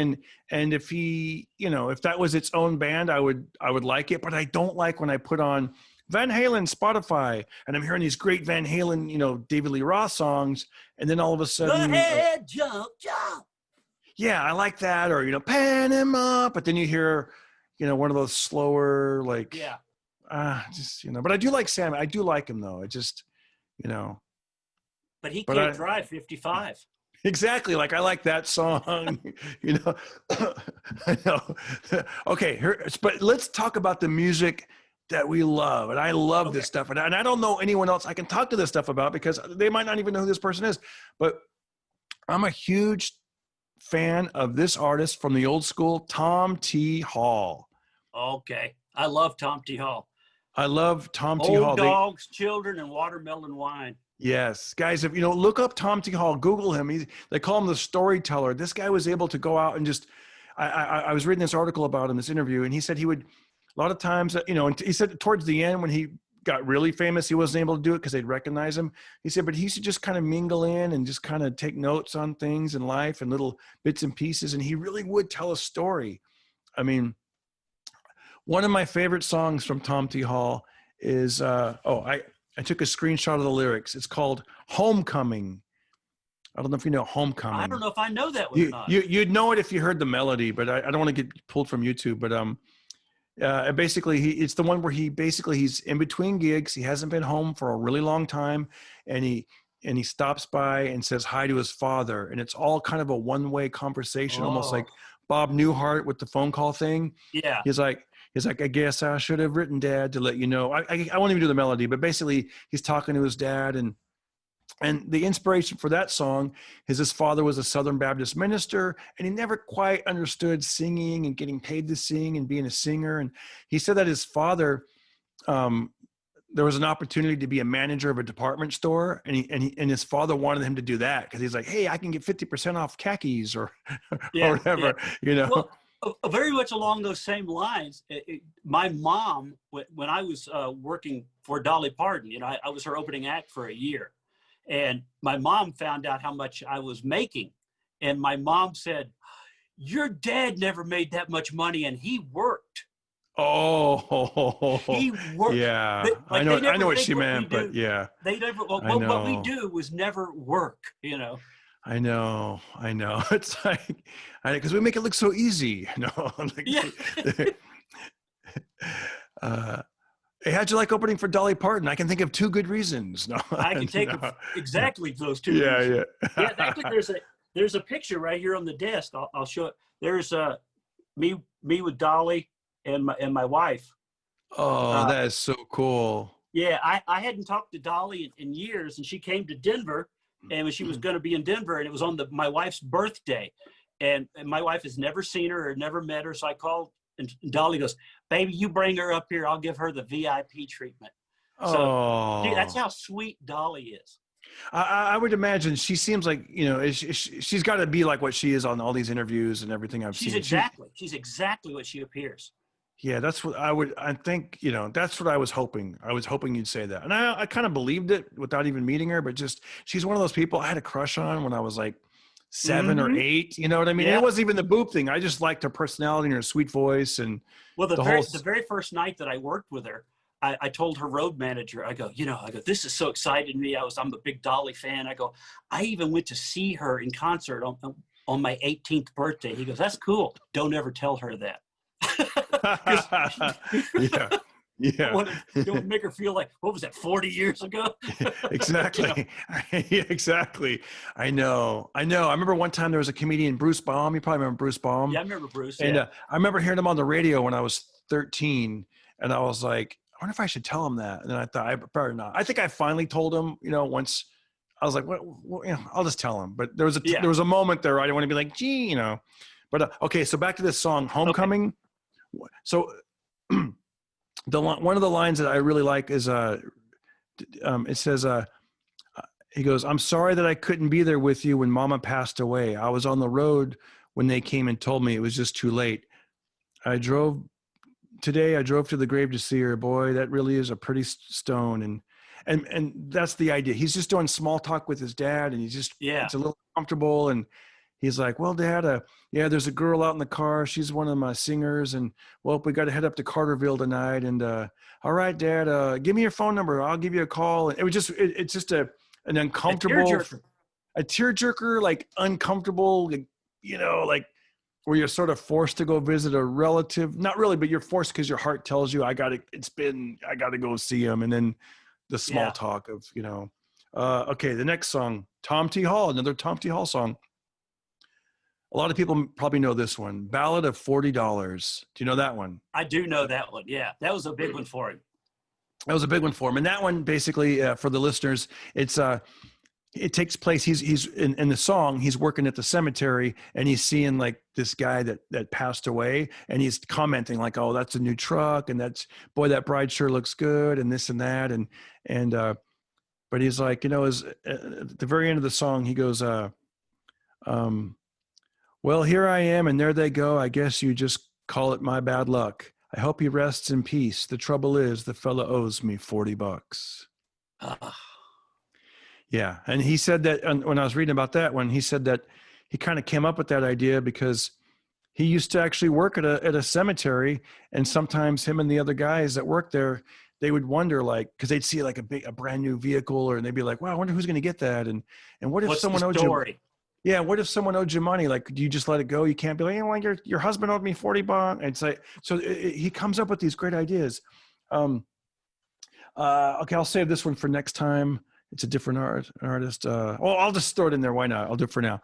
And if he, if that was its own band, I would like it. But I don't like when I put on Van Halen Spotify and I'm hearing these great Van Halen, David Lee Roth songs, and then all of a sudden, go ahead, jump. Yeah, I like that. Or, pan him up. But then you hear, one of those slower, like, but I do like Sam. I do like him, though. It just, But he can't drive 55. Exactly. Like, I like that song, I know. Okay. But let's talk about the music that we love. And I love this stuff. And I don't know anyone else I can talk to this stuff about, because they might not even know who this person is. But I'm a huge fan of this artist from the old school, Tom T. Hall. Okay. I love Tom T. Hall. I love Tom T. Hall. Old dogs, children, and watermelon wine. Yes. Guys, if look up Tom T. Hall, Google him. They call him the storyteller. This guy was able to go out and just, I was reading this article about him, this interview, and he said he would, a lot of times, and he said towards the end when he got really famous, he wasn't able to do it because they'd recognize him. He said, but he used to just kind of mingle in and just kind of take notes on things in life and little bits and pieces. And he really would tell a story. I mean, one of my favorite songs from Tom T. Hall is, I took a screenshot of the lyrics. It's called Homecoming. I don't know if you know I don't Homecoming. know if I know that one or not. You'd know it if you heard the melody, but I don't want to get pulled from YouTube. But basically, it's the one where he's in between gigs. He hasn't been home for a really long time, and he stops by and says hi to his father, and it's all kind of a one-way conversation, almost Oh, like Bob Newhart with the phone call thing. yeah. He's like, I guess I should have written Dad to let you know. I won't even do the melody, but basically, he's talking to his dad, and the inspiration for that song is his father was a Southern Baptist minister, and he never quite understood singing and getting paid to sing and being a singer. And he said that his father, there was an opportunity to be a manager of a department store, and his father wanted him to do that because he's like, hey, I can get 50% off khakis or Yeah, whatever, yeah. Well, very much along those same lines. My mom, when I was working for Dolly Parton, I was her opening act for a year. And my mom found out how much I was making. And my mom said, your dad never made that much money, and he worked. Oh, He worked. yeah. I I know what she meant, but yeah, They never, I what we know. do was never work, I know. It's like, because we make it look so easy. Like, Yeah. hey, how'd you like opening for Dolly Parton? I can think of two good reasons. No, I can take no. exactly those two Yeah, reasons. yeah. Yeah, actually, there's a picture right here on the desk. I'll show it. There's me with Dolly and my wife. Oh, that is so cool. Yeah, I hadn't talked to Dolly in years, and she came to Denver, and she was going to be in Denver, and it was on my wife's birthday, and my wife has never seen her or never met her, so I called, and Dolly goes, "Baby, you bring her up here. I'll give her the VIP treatment." So that's how sweet Dolly is. I would imagine she seems like, she's got to be like what she is on all these interviews and everything I've seen. She's exactly what she appears. Yeah, that's what I think, that's what I was hoping. I was hoping you'd say that. And I kind of believed it without even meeting her, but just, she's one of those people I had a crush on when I was like 7 or 8, you know what I mean? Yeah. And it wasn't even the boob thing. I just liked her personality and her sweet voice. And the very first night that I worked with her, I told her road manager, I go, this is so exciting to me. I'm a big Dolly fan. I go, I even went to see her in concert on my 18th birthday. He goes, that's cool. Don't ever tell her that. Yeah. It would make her feel like, what was that, 40 years ago? Exactly. Yeah, exactly. I know. I remember one time there was a comedian, Bruce Baum. You probably remember Bruce Baum. Yeah, I remember Bruce. And I remember hearing him on the radio when I was 13, and I was like, I wonder if I should tell him that. And then I thought, I better not. I think I finally told him, once I was like, well, I'll just tell him. But there was a moment there. I didn't want to be like, gee, But okay, so back to this song, Homecoming. Okay. So one of the lines that I really like is it says, he goes, "I'm sorry that I couldn't be there with you when Mama passed away. I was on the road when they came and told me it was just too late. I drove to the grave to see her. Boy, that really is a pretty stone." And that's the idea. He's just doing small talk with his dad, and it's a little comfortable. And he's like, "Well, Dad, there's a girl out in the car. She's one of my singers, and well, we got to head up to Carterville tonight. And all right, Dad, give me your phone number. I'll give you a call." And it was just, it's just an uncomfortable, a tearjerker, like uncomfortable, like where you're sort of forced to go visit a relative. Not really, but you're forced because your heart tells you, I got to go see him. And then the small talk of, okay, the next song, Tom T. Hall, another Tom T. Hall song. A lot of people probably know this one, Ballad of $40. Do you know that one? I do know that one. Yeah, that was a big one for him. That was a big one for him. And that one, basically, for the listeners, it takes place. He's in the song, he's working at the cemetery, and he's seeing like this guy that passed away, and he's commenting like, "Oh, that's a new truck, and boy, that bride sure looks good," and this and that, but he's like, at the very end of the song, he goes, "Well, here I am, and there they go. I guess you just call it my bad luck. I hope he rests in peace. The trouble is, the fella owes me $40. Yeah, and he said that when I was reading about that one, he said that he kind of came up with that idea because he used to actually work at a cemetery, and sometimes him and the other guys that worked there, they would wonder, like, because they'd see like a brand new vehicle, and they'd be like, wow, I wonder who's going to get that. And what if What's someone the owed story? you? Yeah. What if someone owed you money? Like, do you just let it go? You can't be like, well, your husband owed me 40 bucks. And it's like, so he comes up with these great ideas. Okay, I'll save this one for next time. It's a different artist. Well, I'll just throw it in there. Why not? I'll do it for now.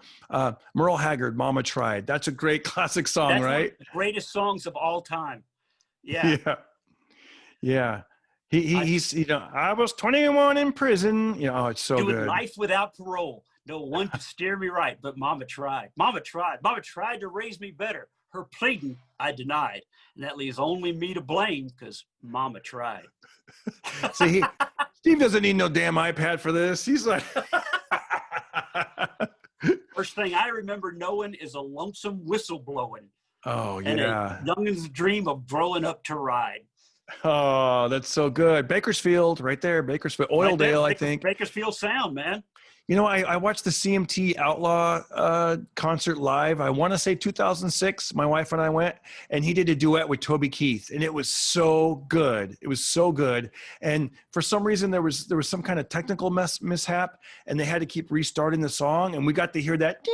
Merle Haggard, Mama Tried. That's a great classic song, That's right? one of the greatest songs of all time. Yeah. Yeah. Yeah. He's, I was 21 in prison. Oh, it's so doing good. life without parole. No one could steer me right, but Mama tried. Mama tried. Mama tried to raise me better. Her pleading I denied. And that leaves only me to blame because Mama tried. See, Steve doesn't need no damn iPad for this. He's like, first thing I remember knowing is a lonesome whistle blowing. oh, And yeah. a youngin's dream of growing up to ride. Oh, that's so good. Bakersfield, right there. Bakersfield, Oildale, Right there, I think. Bakersfield Sound, man. I watched the CMT Outlaw concert live. I want to say 2006. My wife and I went, and he did a duet with Toby Keith, and it was so good. It was so good. And for some reason, there was some kind of technical mishap, and they had to keep restarting the song. And we got to hear that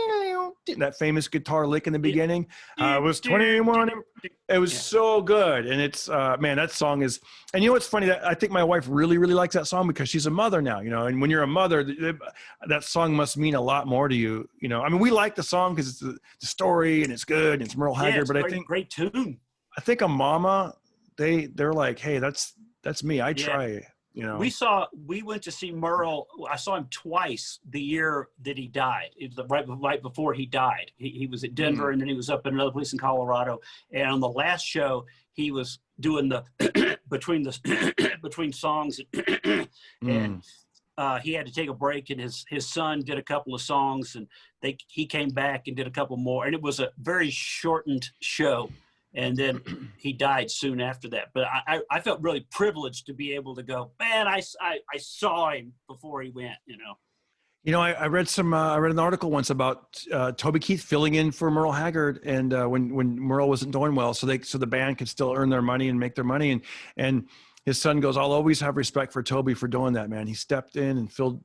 famous guitar lick in the beginning. I was 21. It was so good. And it's man, that song is. And you know what's funny? That I think my wife really, really likes that song because she's a mother now. And when you're a mother, that song must mean a lot more to you. I mean, we like the song because it's the story and it's good and it's Merle Haggard. But I think great tune. I think a mama, they're like, hey, that's me. I try. We went to see Merle. I saw him twice the year that he died. It was right before he died. He was at Denver, and then he was up in another place in Colorado. And on the last show, he was doing the between songs, and he had to take a break. And his son did a couple of songs, and he came back and did a couple more. And it was a very shortened show. And then he died soon after that. But I felt really privileged to be able to go, man, I saw him before he went, I read an article once about Toby Keith filling in for Merle Haggard, and when Merle wasn't doing well, so the band could still earn their money and make their money. And his son goes, I'll always have respect for Toby for doing that, man. He stepped in and filled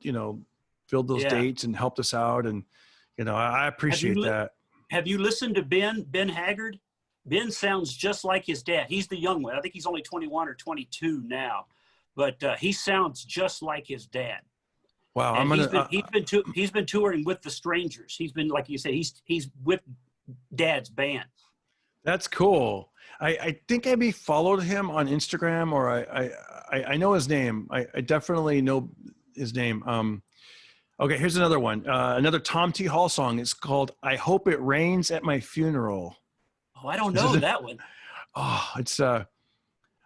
those dates and helped us out. And, I appreciate that. Have you listened to Ben Haggard? Ben sounds just like his dad. He's the young one. I think he's only 21 or 22 now, but he sounds just like his dad. Wow. And he's been touring with the Strangers. He's been, like you said, he's with Dad's band. That's cool. I think I followed him on Instagram, or I know his name. I definitely know his name. Okay, here's another one. Another Tom T. Hall song. It's called "I Hope It Rains at My Funeral." Oh, I don't know that one. Oh, it's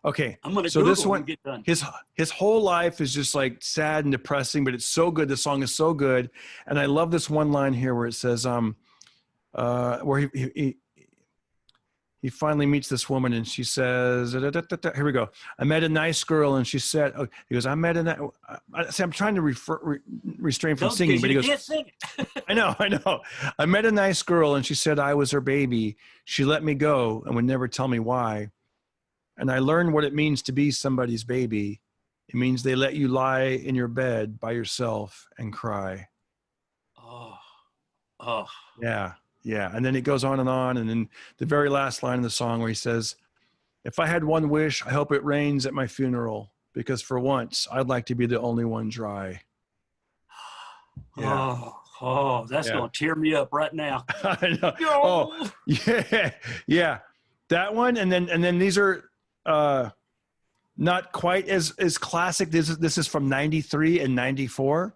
okay. I'm gonna. So Google this one, get done. his whole life is just like sad and depressing, but it's so good. The song is so good, and I love this one line here where it says, where he finally meets this woman, and she says, here we go. I met a nice girl, and she said, he goes, I'm trying to restrain from singing, but he goes, can't sing it. I know. I met a nice girl, and she said I was her baby. She let me go and would never tell me why. And I learned what it means to be somebody's baby. It means they let you lie in your bed by yourself and cry. Oh. Yeah. Yeah. And then it goes on. And then the very last line of the song where he says, if I had one wish, I hope it rains at my funeral, because for once I'd like to be the only one dry. Yeah. Oh, that's going to tear me up right now. I know. Oh, yeah. Yeah. That one. And then these are not quite as classic. This is from 93 and 94.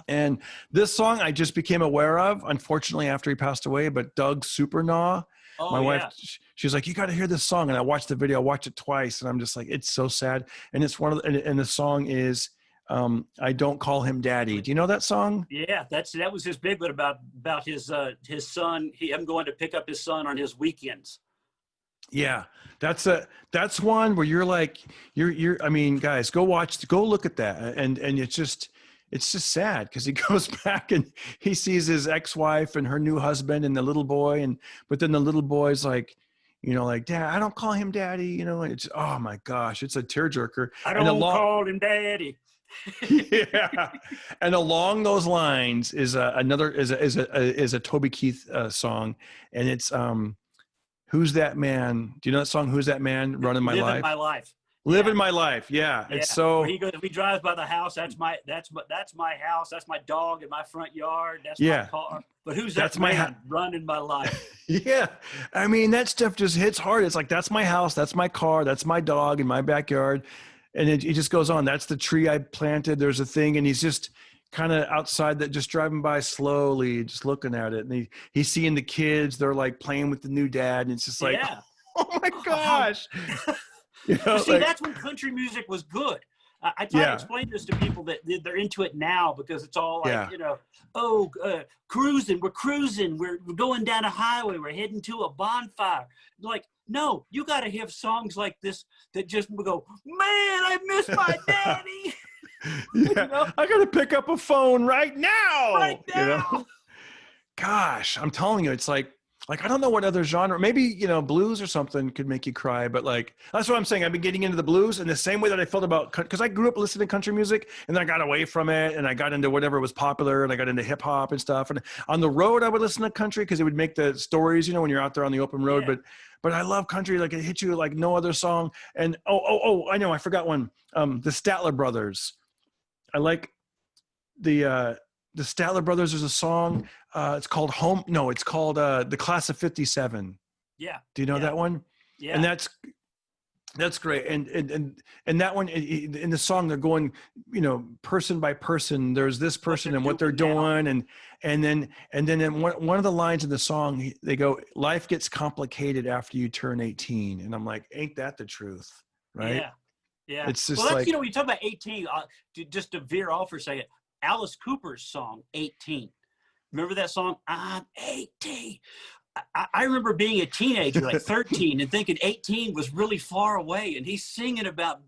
And this song I just became aware of, unfortunately, after he passed away, but Doug Supernaw, my wife, she's like, you got to hear this song. And I watched the video, I watched it twice, and I'm just like, it's so sad. And it's and the song is, I Don't Call Him Daddy. Do you know that song? Yeah, that was his big one about his son, him going to pick up his son on his weekends. Yeah, that's one where you're like, I mean, guys, go look at that. And it's just sad because he goes back and he sees his ex-wife and her new husband and the little boy. But then the little boy's like, you know, like, Dad, I don't call him daddy, you know, and it's, oh my gosh, it's a tearjerker. I And don't call him daddy. yeah. And along those lines is a Toby Keith song. And it's, Who's That Man? Do you know that song? Who's That Man? Running My Living Life. my life. Living my life. Yeah. Yeah. It's so, Where he drives by the house. That's my house. That's my dog in my front yard. That's yeah. my car. But who's That's that my man running my life? Yeah. I mean, that stuff just hits hard. It's like, that's my house. That's my car. That's my dog in my backyard. And it just goes on. That's the tree I planted. There's a thing. And he's just kind of outside that, just driving by slowly, just looking at it. And he's seeing the kids. They're like playing with the new dad. And it's just like, Yeah. oh my gosh. You know, See, like, that's when country music was good. I try to explain this to people that they're into it now because it's all like, you know, cruising, we're cruising, we're going down a highway, we're heading to a bonfire. Like, no, you got to have songs like this that just go, man, I miss my daddy. yeah, You know? I got to pick up a phone right now. Right now. You know? Gosh, I'm telling you, it's like, I don't know what other genre, maybe, you know, blues or something could make you cry, but like, that's what I'm saying. I've been getting into the blues in the same way that I felt about, because I grew up listening to country music and then I got away from it and I got into whatever was popular and I got into hip hop and stuff. And on the road, I would listen to country because it would make the stories, you know, when you're out there on the open road, but I love country. Like, it hits you like no other song. And, I know, I forgot one. The Statler Brothers. I like the Statler Brothers. There's a song, it's called Home. No, it's called The Class of 57. Yeah. Do you know that one? Yeah. And that's great. And that one, in the song, they're going, you know, person by person. There's this person and what they're doing. And then in one of the lines in the song, they go, life gets complicated after you turn 18. And I'm like, ain't that the truth? Right. Yeah. Yeah. It's just that's, like, you know, when you talk about 18, just to veer off for a second, Alice Cooper's song, 18. Remember that song? I'm 18. I remember being a teenager, like 13, and thinking 18 was really far away. And he's singing about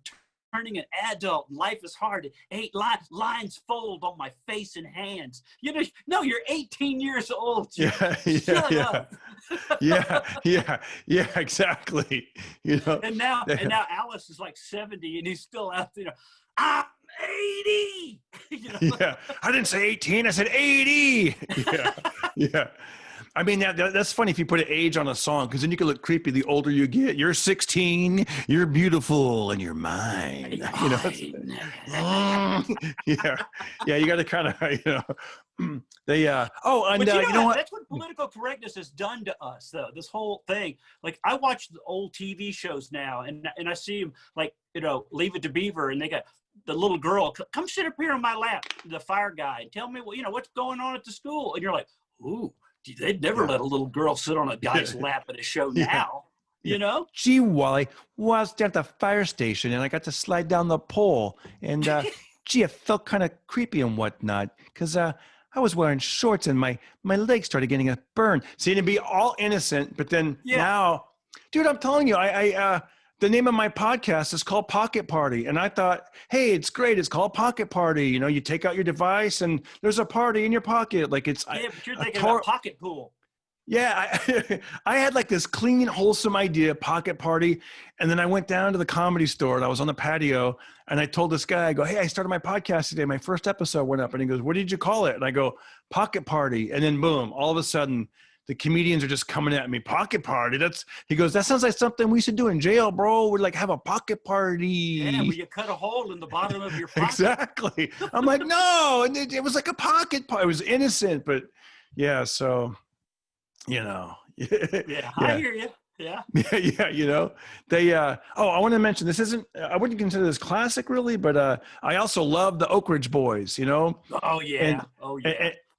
turning an adult. Life is hard. 8 lines fold on my face and hands. You know, no, you're 18 years old. Shut up. yeah, exactly. You know, and now Alice is like 70, and he's still out there. You know, I'm 80. You know? Yeah, I didn't say 18. I said 80. Yeah. I mean, that's funny if you put an age on a song, because then you can look creepy the older you get. You're 16, you're beautiful, and you're mine. You know, yeah. You got to kind of, you know, you know what? That's what political correctness has done to us, though. This whole thing. Like, I watch the old TV shows now, and I see them, like, you know, Leave It to Beaver, and they got the little girl, come sit up here on my lap, the fire guy, and tell me, you know, what's going on at the school. And you're like, ooh. They'd never let a little girl sit on a guy's lap at a show now, you know? Gee, Wally, was down at the fire station and I got to slide down the pole. And, gee, it felt kind of creepy and whatnot because I was wearing shorts and my legs started getting a burn. See, to be all innocent, but then now, dude, I'm telling you, the name of my podcast is called Pocket Party. And I thought, hey, it's great. It's called Pocket Party. You know, you take out your device and there's a party in your pocket. Like, it's, but you're thinking about pocket pool. Yeah. I had like this clean, wholesome idea, Pocket Party. And then I went down to the Comedy Store and I was on the patio and I told this guy, I go, hey, I started my podcast today. My first episode went up. And he goes, what did you call it? And I go, Pocket Party. And then boom, all of a sudden, the comedians are just coming at me. Pocket party. He goes, that sounds like something we should do in jail, bro. We'd like have a pocket party. Yeah, where you cut a hole in the bottom of your pocket. Exactly. I'm like, no. And it was like a pocket party. It was innocent, but yeah. So, you know. I hear you. Yeah. Yeah. You know, I want to mention, I wouldn't consider this classic really, but I also love the Oak Ridge Boys, you know? Oh yeah.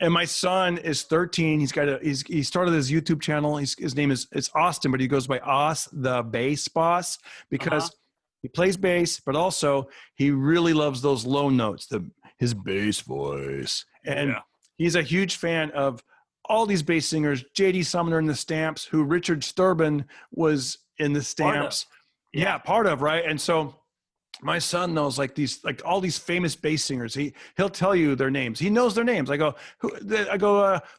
And my son is 13. He started his YouTube channel. His name is Austin, but he goes by Os the Bass Boss because he plays bass, but also he really loves those low notes, his bass voice. And he's a huge fan of all these bass singers, J.D. Sumner and the Stamps, who Richard Sturban was in the Stamps. Part of, right? And so my son knows like all these famous bass singers. He'll tell you their names. He knows their names. I go,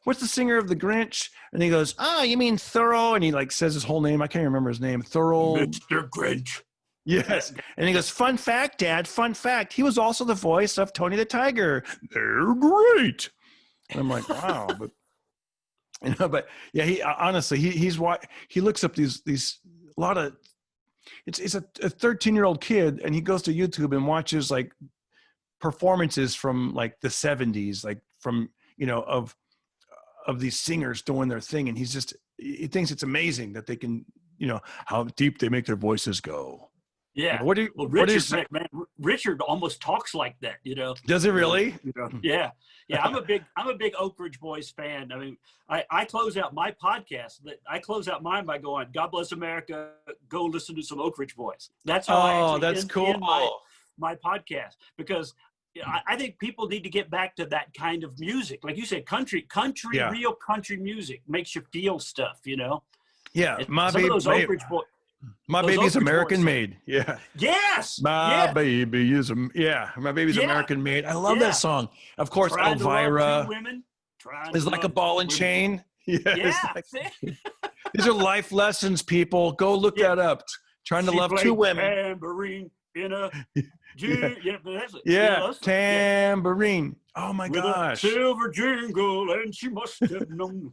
what's the singer of the Grinch? And he goes, you mean Thorough? And he like says his whole name. I can't remember his name. Thorough. Mr. Grinch. Yes. And he goes, fun fact, Dad, fun fact. He was also the voice of Tony the Tiger. They're great. And I'm like, wow. But yeah, he honestly, he looks up these a lot of, it's a 13-year-old kid, and he goes to YouTube and watches like performances from like the 70s, like from, of these singers doing their thing. And he thinks it's amazing that they can, how deep they make their voices go. Yeah. Richard almost talks like that, Does it really? Yeah. Yeah. I'm a big Oak Ridge Boys fan. I mean, I close out my podcast. I close out mine by going, God bless America. Go listen to some Oak Ridge Boys. That's how that's cool. My podcast, because I think people need to get back to that kind of music. Like you said, country, yeah. Real country music makes you feel stuff, Yeah. My baby's American made. Yeah. Yes. My baby is my baby's American made. I love that song. Of course, Elvira is like a ball and chain. Yes. Yeah. These are life lessons, people. Go look that up. Trying to love two women. Tambourine in a tambourine. Oh my gosh. A silver jingle, and she must have known.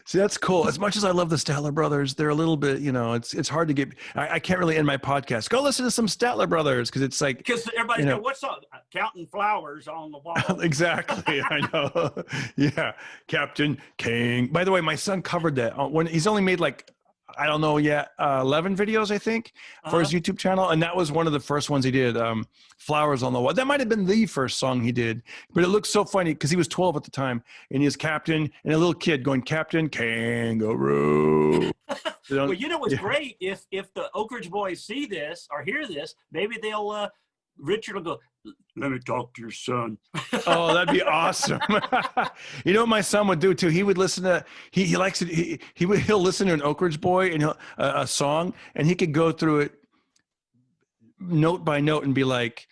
See, that's cool. As much as I love the Statler Brothers, they're a little bit, it's hard to get. I can't really end my podcast. Go listen to some Statler Brothers, because it's like, because everybody's going, what's up? Counting flowers on the wall. Exactly. I know. Yeah, Captain King. By the way, my son covered that when he's only made like, I don't know yet, 11 videos, I think, for his YouTube channel. And that was one of the first ones he did, Flowers on the Wall. That might have been the first song he did, but it looks so funny because he was 12 at the time, and he was Captain, and a little kid going, Captain Kangaroo. Well, what's great? If the Oak Ridge Boys see this or hear this, maybe they'll, Richard will go, let me talk to your son. Oh, that'd be awesome. You know what my son would do too? He would listen to, he likes it. He'll listen to an Oak Ridge Boy and a song, and he could go through it note by note and be like,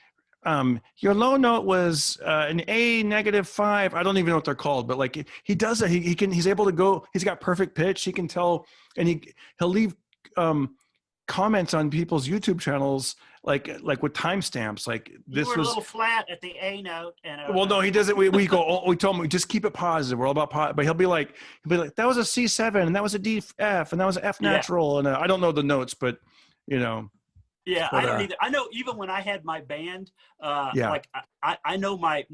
your low note was an A-5. I don't even know what they're called, but like he does it. He's able to go, he's got perfect pitch. He can tell, and he'll leave comments on people's YouTube channels, like with timestamps, like this was a little flat at the A note. And well, no, he doesn't. We told him, just keep it positive. We're all about but he'll be like, that was a C7, and that was a D F, and that was an F natural, and I don't know the notes, but Yeah, I don't either. I know even when I had my band, like I know my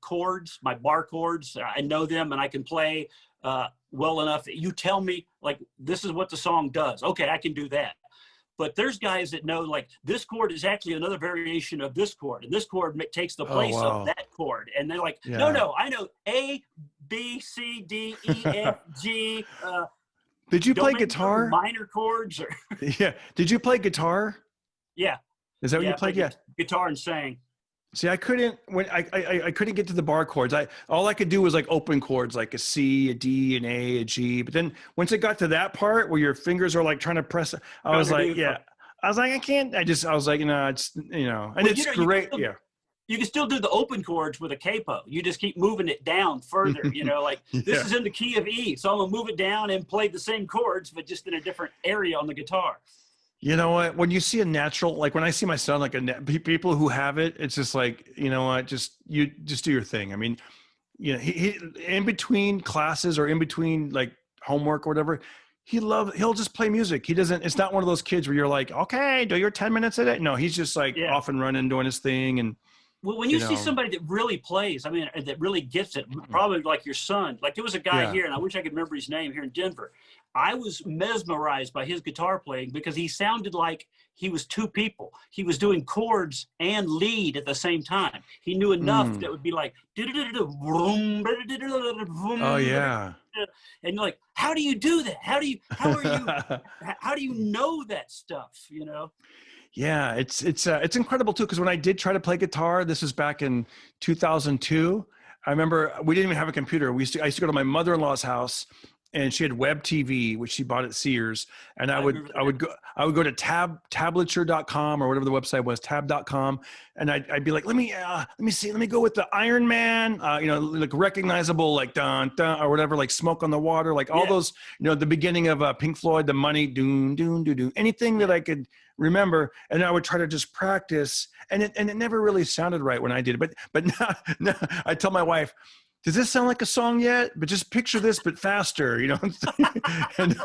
chords, my bar chords. I know them, and I can play well enough. You tell me, like, this is what the song does. Okay, I can do that. But there's guys that know, like, this chord is actually another variation of this chord, and this chord takes the place of that chord. And they're like, no, I know A, B, C, D, E, F, G. Did you play guitar? Minor chords? Or yeah. Did you play guitar? Yeah. Is that what you played? Yeah. Guitar and sang. See, I couldn't I couldn't get to the bar chords. All I could do was like open chords, like a C, a D, an A, a G. But then once it got to that part where your fingers are like trying to press, I was like, I can't. I was like, it's and it's great. You can still do the open chords with a capo. You just keep moving it down further. Like this is in the key of E, so I'm gonna move it down and play the same chords, but just in a different area on the guitar. You know what? When you see a natural, like when I see my son, like people who have it, it's just like, you know what? You just do your thing. I mean, he in between classes or in between like homework or whatever, he'll just play music. It's not one of those kids where you're like, okay, do your 10 minutes a day. No, he's just like off and running, doing his thing. And well, when you see somebody that really plays, I mean, that really gets it, probably like your son. Like there was a guy here, and I wish I could remember his name, here in Denver. I was mesmerized by his guitar playing because he sounded like he was two people. He was doing chords and lead at the same time. He knew enough that would be like, oh yeah. And you're like, how do you do that? How do you know that stuff? Yeah, it's incredible too, because when I did try to play guitar, this was back in 2002. I remember we didn't even have a computer. I used to go to my mother-in-law's house, and she had web TV, which she bought at Sears. And I would go to tablature.com or whatever the website was, tab.com. And I'd be like, let me see, let me go with the Iron Man, like recognizable, like dun, dun, or whatever, like Smoke on the Water, like all those, the beginning of Pink Floyd, the Money, doon, doon, doon, doon, anything that I could remember. And I would try to just practice. And it never really sounded right when I did it. But now I tell my wife, does this sound like a song yet? But just picture this, but faster, and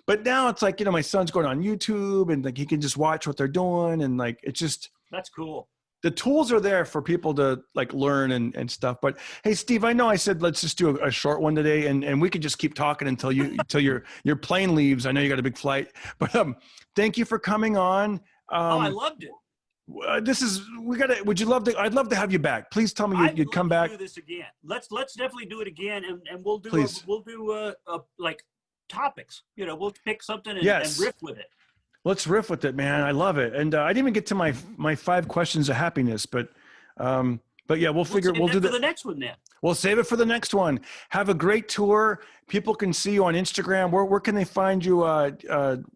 but now it's like, my son's going on YouTube and like, he can just watch what they're doing. And like, it's just, that's cool. The tools are there for people to like learn and stuff. But hey, Steve, I know I said, let's just do a short one today and we could just keep talking until your plane leaves. I know you got a big flight, but thank you for coming on. I loved it. I'd love to have you back. Please tell me you'd come back. Do this again. Let's definitely do it again. And we'll do, like topics, we'll pick something and riff with it. Let's riff with it, man. I love it. And I didn't even get to my 5 questions of happiness, but yeah, we'll do that for the next one then. We'll save it for the next one. Have a great tour. People can see you on Instagram. Where can they find you on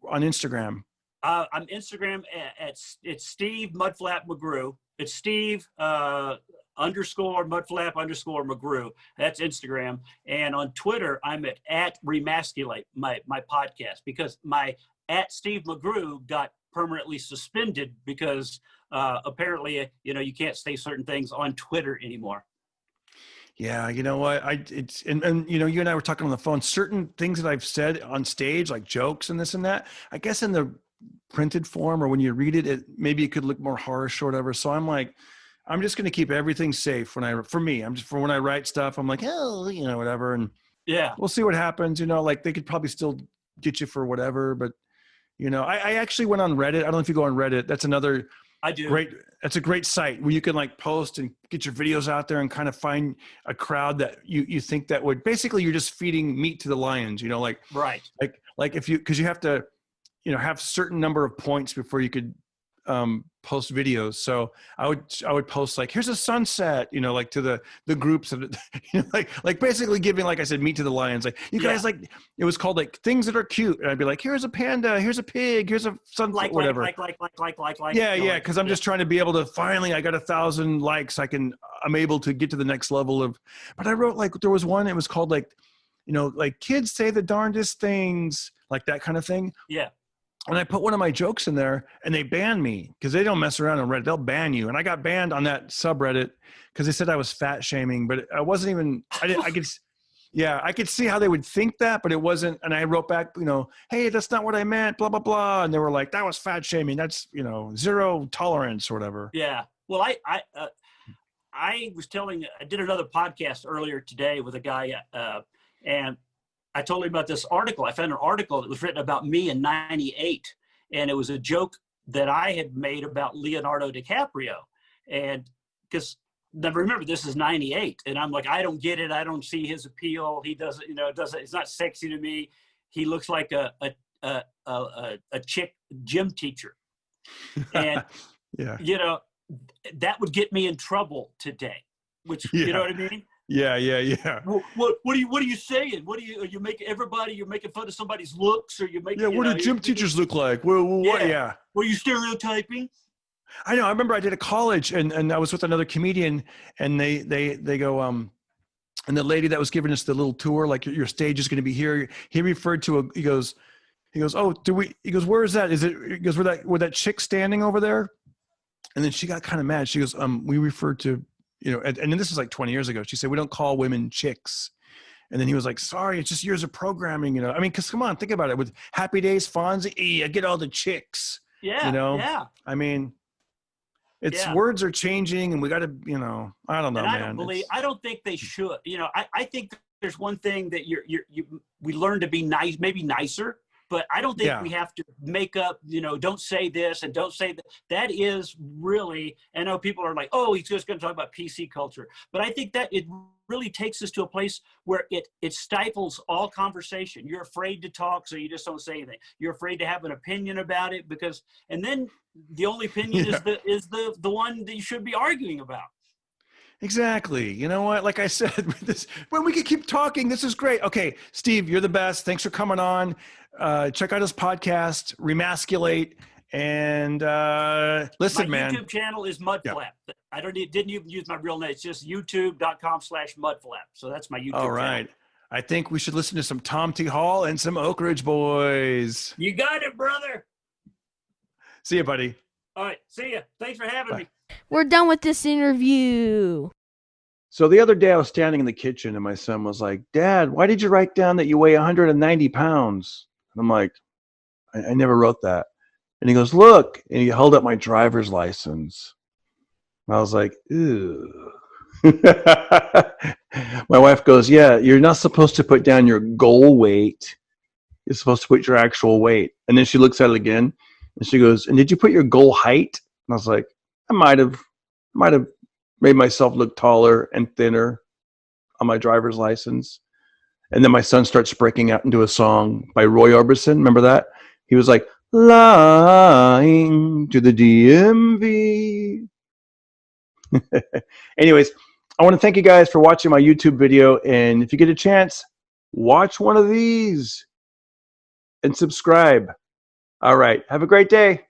Instagram? I'm Instagram it's Steve Mudflap McGrew. It's Steve _ Mudflap _ McGrew. That's Instagram. And on Twitter, I'm at Remasculate, my podcast, because my at Steve McGrew got permanently suspended because apparently, you can't say certain things on Twitter anymore. Yeah, you know what? And you and I were talking on the phone. Certain things that I've said on stage, like jokes and this and that, I guess in the printed form or when you read it, maybe it could look more harsh or whatever. So I'm like, I'm just going to keep everything safe for when I write stuff. I'm like, hell, whatever. And we'll see what happens. Like they could probably still get you for whatever. But I actually went on Reddit. I don't know if you go on Reddit. That's another. I do. That's a great site where you can like post and get your videos out there and kind of find a crowd that you think that would basically you're just feeding meat to the lions. Right. Like because you have to. Have a certain number of points before you could post videos. So I would post like, here's a sunset, like to the groups of, like basically giving, like I said, meat to the lions. Like you guys, like it was called like things that are cute. And I'd be like, here's a panda, here's a pig, here's a sunset, whatever. Yeah. Cause I'm just trying to be able to finally, I got 1,000 likes. I'm able to get to the next level of, but I wrote like, there was one, it was called like, like kids say the darndest things, like that kind of thing. Yeah. And I put one of my jokes in there and they banned me because they don't mess around on Reddit. They'll ban you. And I got banned on that subreddit because they said I was fat shaming, but I wasn't even, I could see how they would think that, but it wasn't. And I wrote back, hey, that's not what I meant, blah, blah, blah. And they were like, that was fat shaming. That's, zero tolerance or whatever. Yeah. Well, I did another podcast earlier today with a guy and I told him about this article. I found an article that was written about me in '98, and it was a joke that I had made about Leonardo DiCaprio. And because now remember, this is '98, and I'm like, I don't get it. I don't see his appeal. He doesn't, it's not sexy to me. He looks like a chick gym teacher, and that would get me in trouble today. Which you know what I mean? Yeah. What are you saying? You're making fun of somebody's looks, or you're making? Yeah. What do gym teachers look like? Well, what? Yeah. Were you stereotyping? I know. I remember I did a college, and I was with another comedian, and they go, and the lady that was giving us the little tour, like your stage is going to be here. He referred to he goes, oh, he goes, where is that? He goes, where that chick standing over there? And then she got kind of mad. She goes, we referred to. And then this was like 20 years ago. She said, we don't call women chicks. And then he was like, sorry, it's just years of programming, I mean, because come on, think about it. With Happy Days, Fonzie, I get all the chicks. Yeah, yeah. I mean, words are changing and we got to, I don't know, and man. I don't think they should. I think there's one thing that we learn to be nice, maybe nicer. But I don't think we have to make up, don't say this and don't say that. That is really, I know people are like, oh, he's just going to talk about PC culture. But I think that it really takes us to a place where it stifles all conversation. You're afraid to talk, so you just don't say anything. You're afraid to have an opinion about it and then the only opinion is the one that you should be arguing about. Exactly. You know what? Like I said, when we could keep talking, this is great. Okay, Steve, you're the best. Thanks for coming on. Check out his podcast, Remasculate. And listen, My man. YouTube channel is Mudflap. Yeah. I didn't even use my real name. It's just youtube.com/Mudflap. So that's my YouTube All right. channel. I think we should listen to some Tom T. Hall and some Oak Ridge Boys. You got it, brother. See you, buddy. All right. See ya. Thanks for having me. We're done with this interview. So the other day I was standing in the kitchen and my son was like, Dad, why did you write down that you weigh 190 pounds? And I'm like, I never wrote that. And he goes, look. And he held up my driver's license. And I was like, ew. My wife goes, yeah, you're not supposed to put down your goal weight. You're supposed to put your actual weight. And then she looks at it again and she goes, and did you put your goal height? And I was like, I might have made myself look taller and thinner on my driver's license. And then my son starts breaking out into a song by Roy Orbison. Remember that? He was like, lying to the DMV. Anyways, I want to thank you guys for watching my YouTube video. And if you get a chance, watch one of these and subscribe. All right. Have a great day.